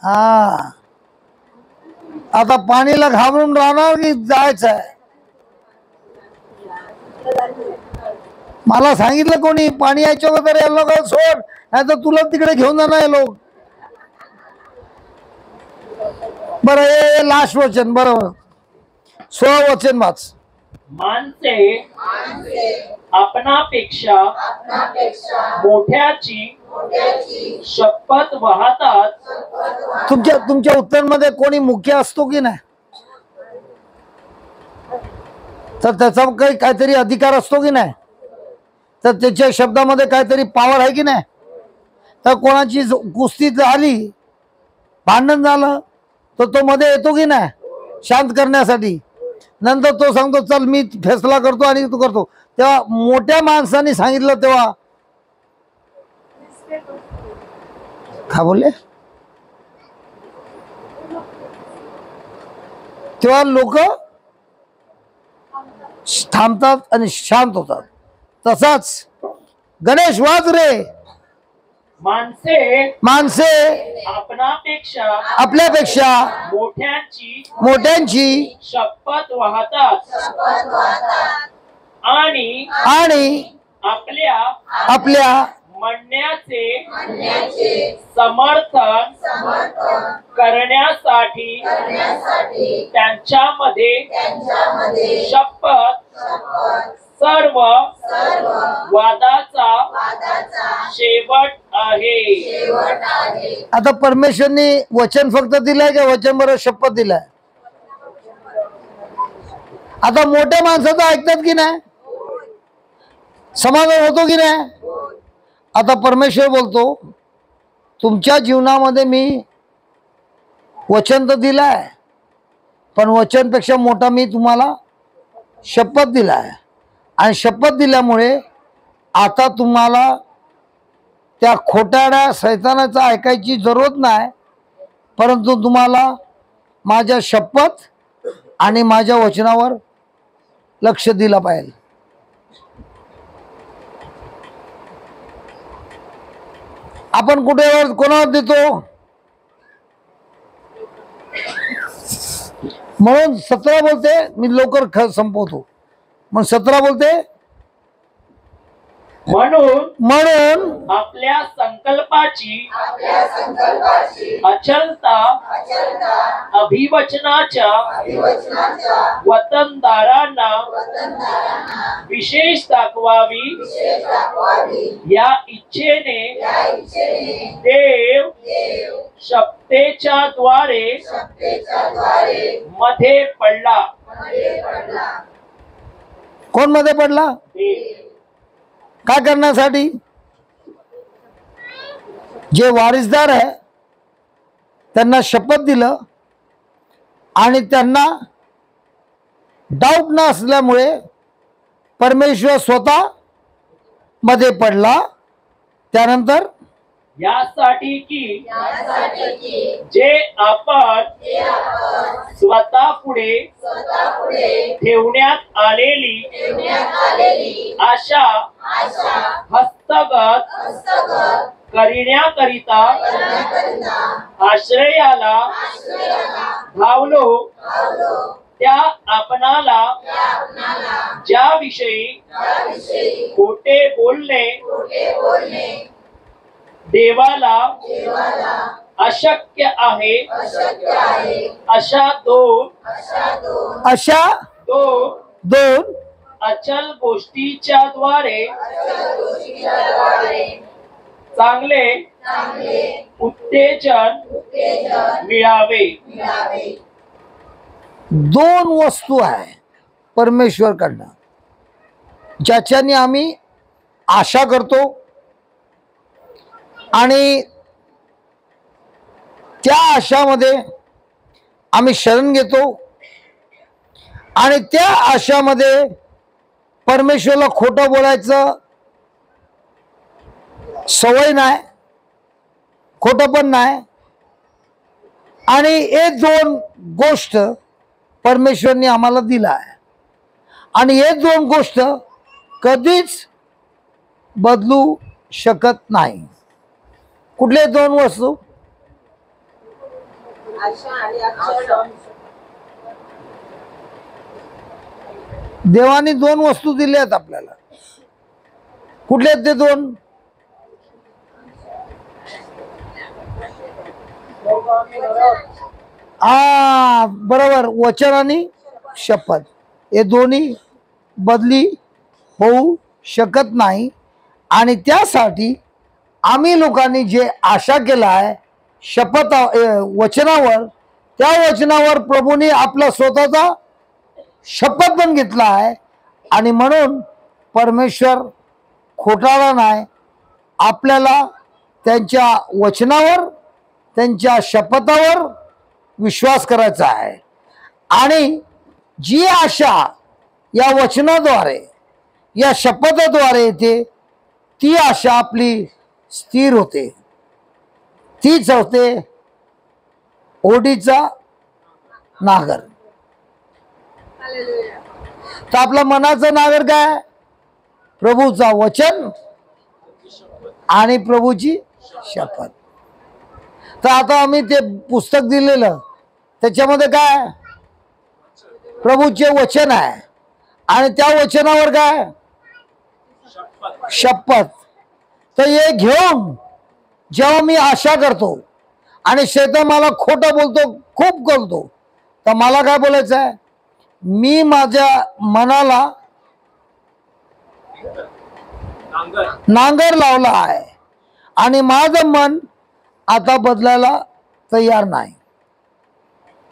हा, आता पाणीला घाबरून राहणार की जायचं आहे? मला सांगितलं कोणी पाणी यायच्या अगोदर या लोक सोड, नाही तर तुला तिकडे घेऊन जाणार हे लोक. बरं, हे लास्ट वचन, बरोबर 16 वचन वाच. माणसे आपणापेक्षा मोठ्याची शपथ वाहतात. तुमच्या उत्तरमध्ये कोणी मुख्य असतो की नाही? तर त्याचा काहीतरी अधिकार असतो की नाही? तर त्याच्या शब्दामध्ये काहीतरी पॉवर आहे की नाही? तर कोणाची कुस्ती झाली, भांडण झालं, तर तो मध्ये येतो की नाही शांत करण्यासाठी. नंतर तो सांगतो चल मी फैसला करतो आणि तू करतो. तेव्हा मोठ्या माणसाने सांगितलं तेव्हा का बोलले, तेव्हा लोक थांबतात आणि शांत होतात. तसाच गणेश वाज रे. माणसे आपल्यापेक्षा मोठ्यांची शपथ वाहतात आणि आपल्या म्हणण्याचे समर्थन करण्यासाठी त्यांच्यामध्ये शपथ सर्व वादाचा शेवट आहे. आता परमेश्वरने वचन फक्त दिलंय का वचन बरोबर शपथ दिलाय? आता मोठ्या माणसाचं ऐकतात की नाही? समाधान होतो की नाही? आता परमेश्वर बोलतो तुमच्या जीवनामध्ये मी वचन तर दिलाय, पण वचनपेक्षा मोठा मी तुम्हाला शपथ दिलाय. आणि शपथ दिल्यामुळे आता तुम्हाला त्या खोटाड्या सैतानाचं ऐकायची जरूरत नाही, परंतु तुम्हाला माझ्या शपथ आणि माझ्या वचनावर लक्ष दिलं पाहिजे. आपण कुठे कोणावर देतो? म्हणून 17 बोलते, मी लवकर संपवतो. मग 17 बोलते म्हणून आपल्या संकल्पाची अचलता अभिवचनाच्या वतनदारांना विशेष दाखवावी या इच्छेने देव शपथेच्या द्वारे मध्ये पडला. कोण मध्ये पडला? काय करण्यासाठी? जे वारिसदार आहे त्यांना शपथ दिलं आणि त्यांना डाऊट न असल्यामुळे परमेश्वर स्वतः मध्ये पडला. त्यानंतर यासाठी की जे आपण स्वतः पुढे ठेवण्यात आलेली आशा हस्तगत करण्याकरिता आश्रयाला धावलो, त्या आपणाला ज्या विषयी खोटे बोलणे देवाला अशक्य आहे अशा दोन अचल गोष्टीच्या द्वारे चांगले उत्तेजन मिळावे. 2 वस्तू आहे परमेश्वरकडनं ज्याच्याने आम्ही आशा करतो आणि त्या आशामध्ये आम्ही शरण घेतो आणि त्या आशामध्ये परमेश्वरला खोटं बोलायचं सवय नाही, खोटं पण नाही. आणि हे 2 गोष्ट परमेश्वरने आम्हाला दिला आहे. आणि हे दोन गोष्ट कधीच बदलू शकत नाही. कुठले दोन वस्तू? देवाने दोन वस्तू दिल्या आहेत आपल्याला. कुठले आहेत ते दोन? बरोबर, वचन आणि शपथ. हे दोन्ही बदली होऊ शकत नाही. आणि त्यासाठी आम्ही लोकांनी जे आशा केला आहे शपथ वचनावर, त्या वचनावर प्रभूने आपला स्वतःचा शपथ पण घेतला आहे. आणि म्हणून परमेश्वर खोटारडा नाही. आपल्याला त्यांच्या वचनावर, त्यांच्या शपथावर विश्वास करायचा आहे. आणि जी आशा या वचनाद्वारे, या शपथाद्वारे येते, ती आशा आपली स्थिर होते. तीच होते ओढीचा नागर. तर आपला मनाचा नागर काय? प्रभूचा वचन आणि प्रभूची शपथ. तर आता आम्ही ते पुस्तक दिलेलं त्याच्यामध्ये काय? प्रभूचे वचन आहे. आणि त्या वचनावर काय? शपथ. तर हे घेऊन जेव्हा मी आशा करतो आणि शैतान मला खोटं बोलतो, खूप बोलतो, तर मला काय बोलायचं आहे? मी माझ्या मनाला नांगर लावला आहे आणि माझं मन आता बदलायला तयार नाही.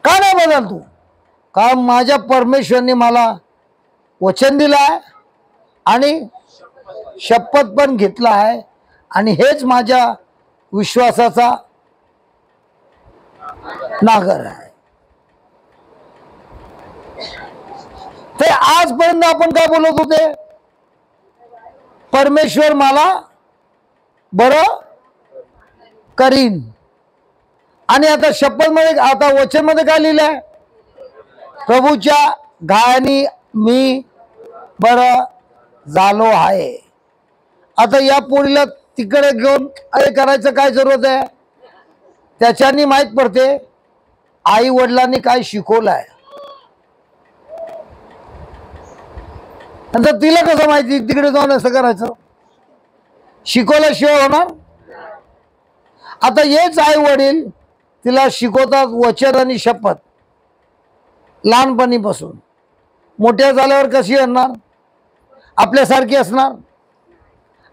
का नाही बदल तू? कारण माझ्या परमेश्वरने मला वचन दिलं आहे आणि शपथ पण घेतला आहे. आणि हेच माझ्या विश्वासाचा नागर आहे. ते आजपर्यंत आपण काय बोलत होते? परमेश्वर मला बरं करीन. आणि आता शपथ मध्ये, आता वचन मध्ये काय लिहिलंय? प्रभूच्या गायनी मी बरं झालो आहे. आता या पोरीला तिकडे घेऊन अरे करायचं काय जरूरत आहे? त्याच्यानी माहित पडते आई वडिलांनी काय शिकवलं आहे. नंतर तिला कसं माहिती तिकडे जाऊन असं करायचं? शिकवल्याशिवाय होणार? आता हेच आई वडील तिला शिकवतात वचन आणि शपथ लहानपणीपासून. मोठ्या झाल्यावर कशी असणार? आपल्यासारखी असणार?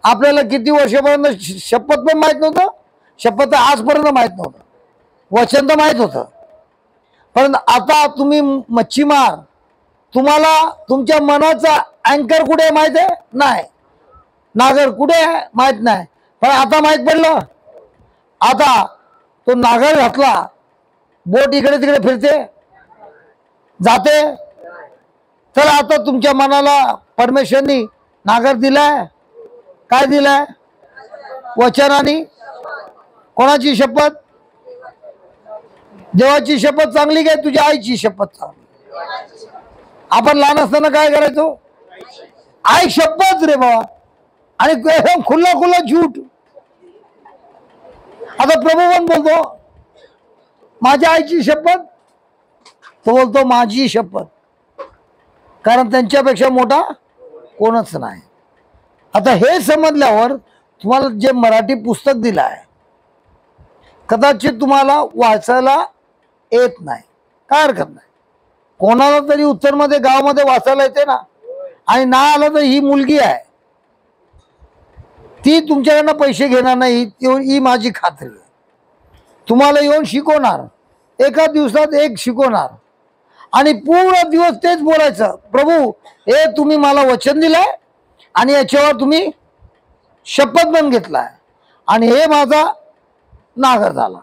आपल्याला किती वर्षापर्यंत शपथ पण माहित नव्हतं, शपथ आजपर्यंत माहित नव्हतं, वचन तर माहित होतं. पण आता तुम्ही मच्छीमार, तुम्हाला तुमच्या मनाचा अँकर कुठे माहित आहे? नाही. नागर कुठे आहे माहित नाही. पण आता माहित पडलं. आता तो नागर घातला, बोट इकडे तिकडे फिरते, जाते. तर आता तुमच्या मनाला परमेश्वरनी नागर दिलाय. काय दिलाय? वचन आणि कोणाची शपथ? देवाची शपथ चांगली काय तुझ्या आईची शपथ चांगली? आपण लहान असताना काय करायचो? आई शपथ रे बाबा, आणि एकदम खुल्ला खुल्ला झूठ. आता प्रभू पण बोलतो माझ्या आईची शपथ, तो बोलतो माझी शपथ, कारण त्यांच्यापेक्षा मोठा कोणच नाही. आता हे समजल्यावर तुम्हाला जे मराठी पुस्तक दिलं आहे कदाचित तुम्हाला वाचायला येत नाही, काय हरकत नाही. कोणाला तरी उत्तरमध्ये गावामध्ये वाचायला येते ना. आणि ना आलं तर ही मुलगी आहे, ती तुमच्याकडनं पैसे घेणार नाही, ही माझी खात्री आहे. तुम्हाला येऊन शिकवणार, एका दिवसात एक शिकवणार आणि पूर्ण दिवस तेच बोलायचं. प्रभू हे तुम्ही मला वचन दिलंय आणि याच्यावर तुम्ही शपथ पण घेतलाय आणि हे माझा नागर झाला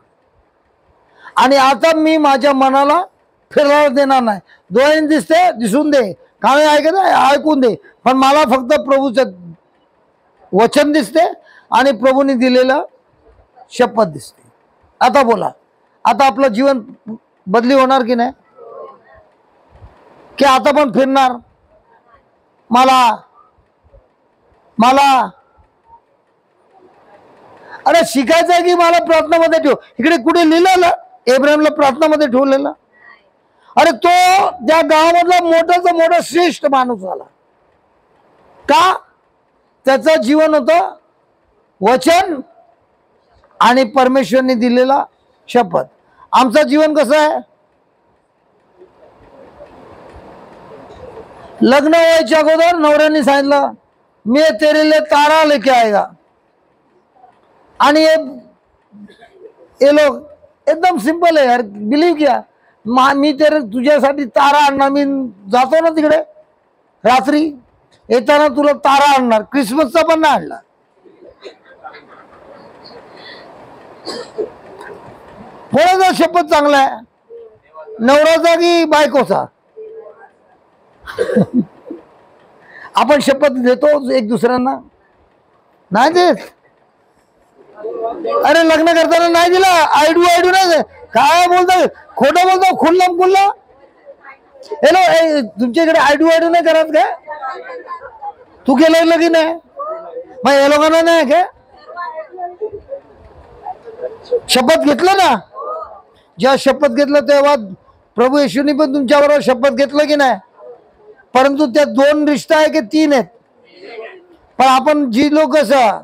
आणि आता मी माझ्या मनाला फिरायला देणार नाही. डोळ्याने दिसते दिसून दे, काने ऐकत ऐकून दे, पण मला फक्त प्रभूचं वचन दिसते आणि प्रभूने दिलेलं शपथ दिसते. आता बोला, आता आपलं जीवन बदली होणार की नाही? की आता पण फिरणार? मला मला अरे शिकायचं आहे की मला प्रार्थनामध्ये ठेव. इकडे कुठे लिहिलेलं एब्राहिमला प्रार्थनामध्ये ठेवलेलं? अरे तो त्या गावामधला मोठाचा मोठा श्रेष्ठ माणूस झाला का? त्याचं जीवन होतं वचन आणि परमेश्वरने दिलेला शपथ. आमचं जीवन कसं आहे? लग्न व्हायच्या अगोदर नवऱ्याने सांगितलं मी तेरे लिए तारा लेके आएगा, आणि ये लोग एकदम सिंपल आहे यार, बिलीव किया. मी तुझ्यासाठी तारा आणणार. मी जातो ना तिकडे रात्री, येताना तुला तारा आणणार. क्रिसमसचा पण नाही आणला. कोणाचा शपथ चांगला आहे, नवऱ्याचा की बायकोचा? आपण शपथ देतो एक दुसऱ्यांना? नाही देत. अरे लग्न करताना नाही दिला, आयडू नाही. काय बोलतो, खोटं बोलतो, खुल्लम खुल्ला. हॅलो, तुमच्याकडे आयडू नाही करत का? तू केलं लगीन आहे मग या लोकांना नाही का? शपथ घेतलं ना, जेव्हा शपथ घेतलं तेव्हा प्रभू येशूनी पण तुमच्याबरोबर शपथ घेतलं की नाही? परंतु त्या 2 रिश्ता आहे की 3 आहेत? पण आपण जी लोक असं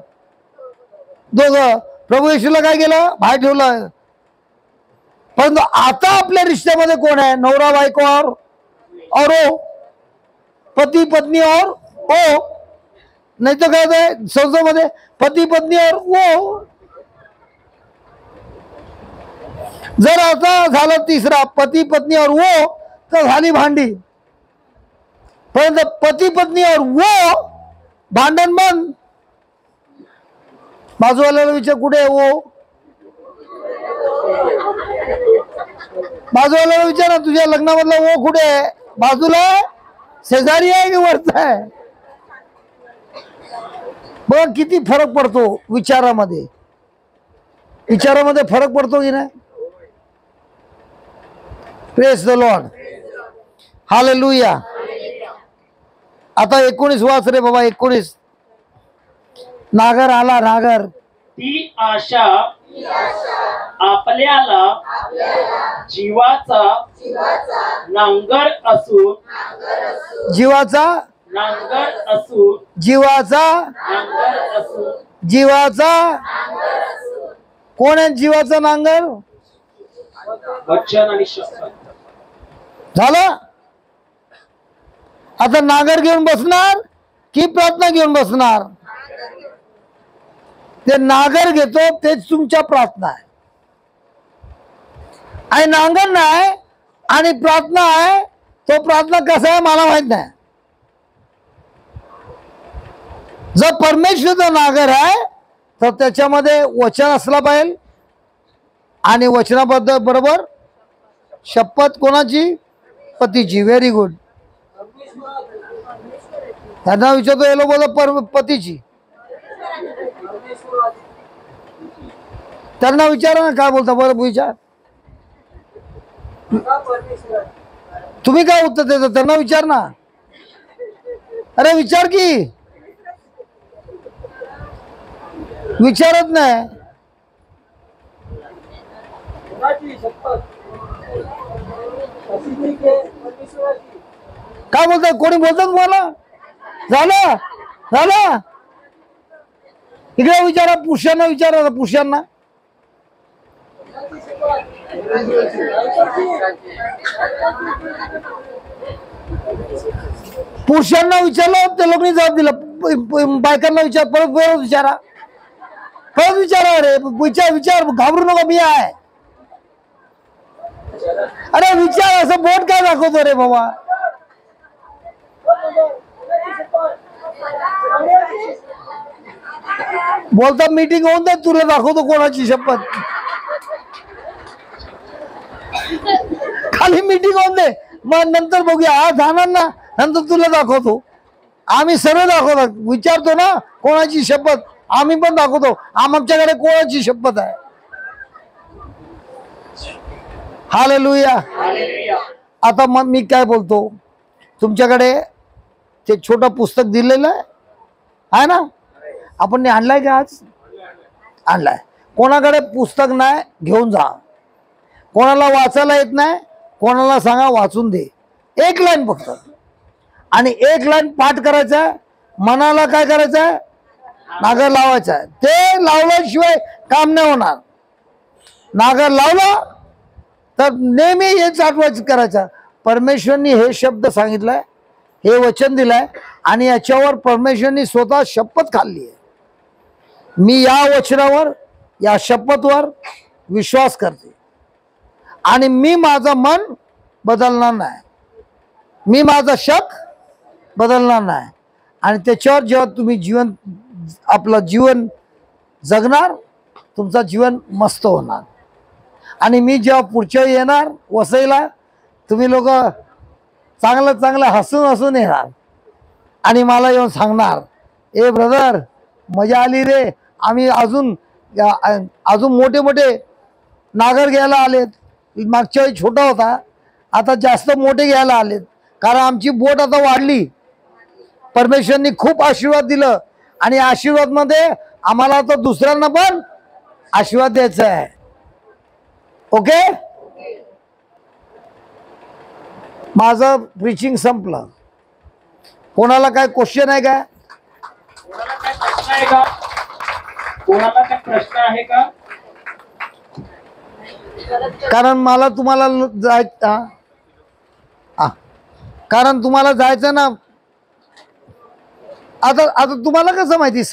दोघं प्रभू येशूला काय केलं, बाहेर ठेवलं. परंतु आता आपल्या रिश्त्यामध्ये कोण आहे? नवरा बायको और ओ, पती पत्नी और ओ. नाही तर काय संस्थेमध्ये पती पत्नी और ओ. जर आता झालं तिसरा पती पत्नी और वो, तर झाली भांडी. परंतु पती पत्नी और वो भांडण बंद. बाजूवाल्याला विचार कुठे आहे वो? बाजूवाल्याला विचार ना तुझ्या लग्नामधला वो कुठे आहे? बाजूला आहे, शेजारी आहे की वरचा आहे? बघ किती फरक पडतो विचारामध्ये. विचारामध्ये फरक पडतो की नाही? Praise the Lord, hallelujah. आता 19 वाच रे बाबा, 19. नागर आला, नागर. ती आशा आपल्याला जीवाचा नांगर असून, जीवाचा नांगर असून, जीवाचा नांगर असून, जीवाचा कोण आहे जीवाचा नांगर? वचन आणि शपथ. झालं. आता नांगर घेऊन बसणार की प्रार्थना घेऊन बसणार? ते नांगर घेतो तेच तुमच्या प्रार्थना आहे. आणि नांगर नाही आणि प्रार्थना आहे, तो प्रार्थना कसा आहे मला माहित नाही. जर परमेश्वरचा नांगर आहे तर त्याच्यामध्ये वचन असला पाहिजे, आणि वचनाबद्दल बरोबर शपथ कोणाची? पतीची. Very good. त्यांना विचारतो हे लोक पतीची. त्यांना विचारा ना काय बोलता. बरं विचार, तुम्ही काय उत्तर देता? त्यांना विचार ना. अरे विचार की, विचारत नाही. काय बोलतात? कोणी बोलतात तुम्हाला? झालं झालं. इकडे विचारा, पुरुषांना विचारा, पुरुषांना. पुरुषांना विचारलं ते लोकांनी जबाब दिला. बायकांना विचार, परत विचारा, परत विचारा. अरे विचार विचार, घाबरू नका, मी आहे. अरे विचार, असं बोट काय दाखवतो रे बाबा? बोलता मीटिंग होऊन दे, तुला दाखवतो कोणाची शपथ. खाली मीटिंग होऊन दे, मग नंतर बघूया. आज जाणार ना, नंतर तुला दाखवतो. आम्ही सर्व दाखवतो, विचारतो ना कोणाची शपथ, आम्ही पण दाखवतो आमच्याकडे कोणाची शपथ आहे. हालेलुया. आता मग मी काय बोलतो, तुमच्याकडे ते छोटं पुस्तक दिलेलं आहे ना, आपण ने आणलाय का आज? आणलाय. कोणाकडे पुस्तक नाही घेऊन जा. कोणाला वाचायला येत नाही कोणाला सांगा वाचून दे, एक लाईन फक्त, आणि एक लाईन पाठ करायचा आहे. मनाला काय करायचं आहे? नागर लावायचा आहे. ते लावल्याशिवाय काम नाही होणार. नागर लावला तर नेहमी हेच आठवण करायचं. परमेश्वरनी हे शब्द सांगितलाय, हे वचन दिलंय, आणि याच्यावर परमेश्वरनी स्वतः शपथ खाल्ली आहे. मी या वचनावर, या शपथवर विश्वास करते, आणि मी माझं मन बदलणार नाही, मी माझा शक बदलणार नाही. आणि त्याच्यावर जेव्हा तुम्ही आपलं जीवन जगणार, तुमचं जीवन मस्त होणार. आणि मी जेव्हा पुढच्या येणार वसईला, तुम्ही लोक चांगलं चांगलं हसून हसून येणार आणि मला येऊन सांगणार, ए ब्रदर मजा आली रे, आम्ही अजून मोठे मोठे नागर घ्यायला आलेत. मागच्या वेळी छोटा होता, आता जास्त मोठे घ्यायला आलेत, कारण आमची बोट आता वाढली. परमेश्वरनी खूप आशीर्वाद दिलं, आणि आशीर्वाद मध्ये आम्हाला तर दुसऱ्यांना पण आशीर्वाद द्यायचा आहे. ओके, माझं प्रीचिंग संपलं. कोणाला काय क्वेश्चन आहे का? कोणाला काय प्रश्न आहे का? कोणाला काय प्रश्न आहे का? कारण मला तुम्हाला कारण तुम्हाला जायचं ना. आता तुम्हाला कसं माहिती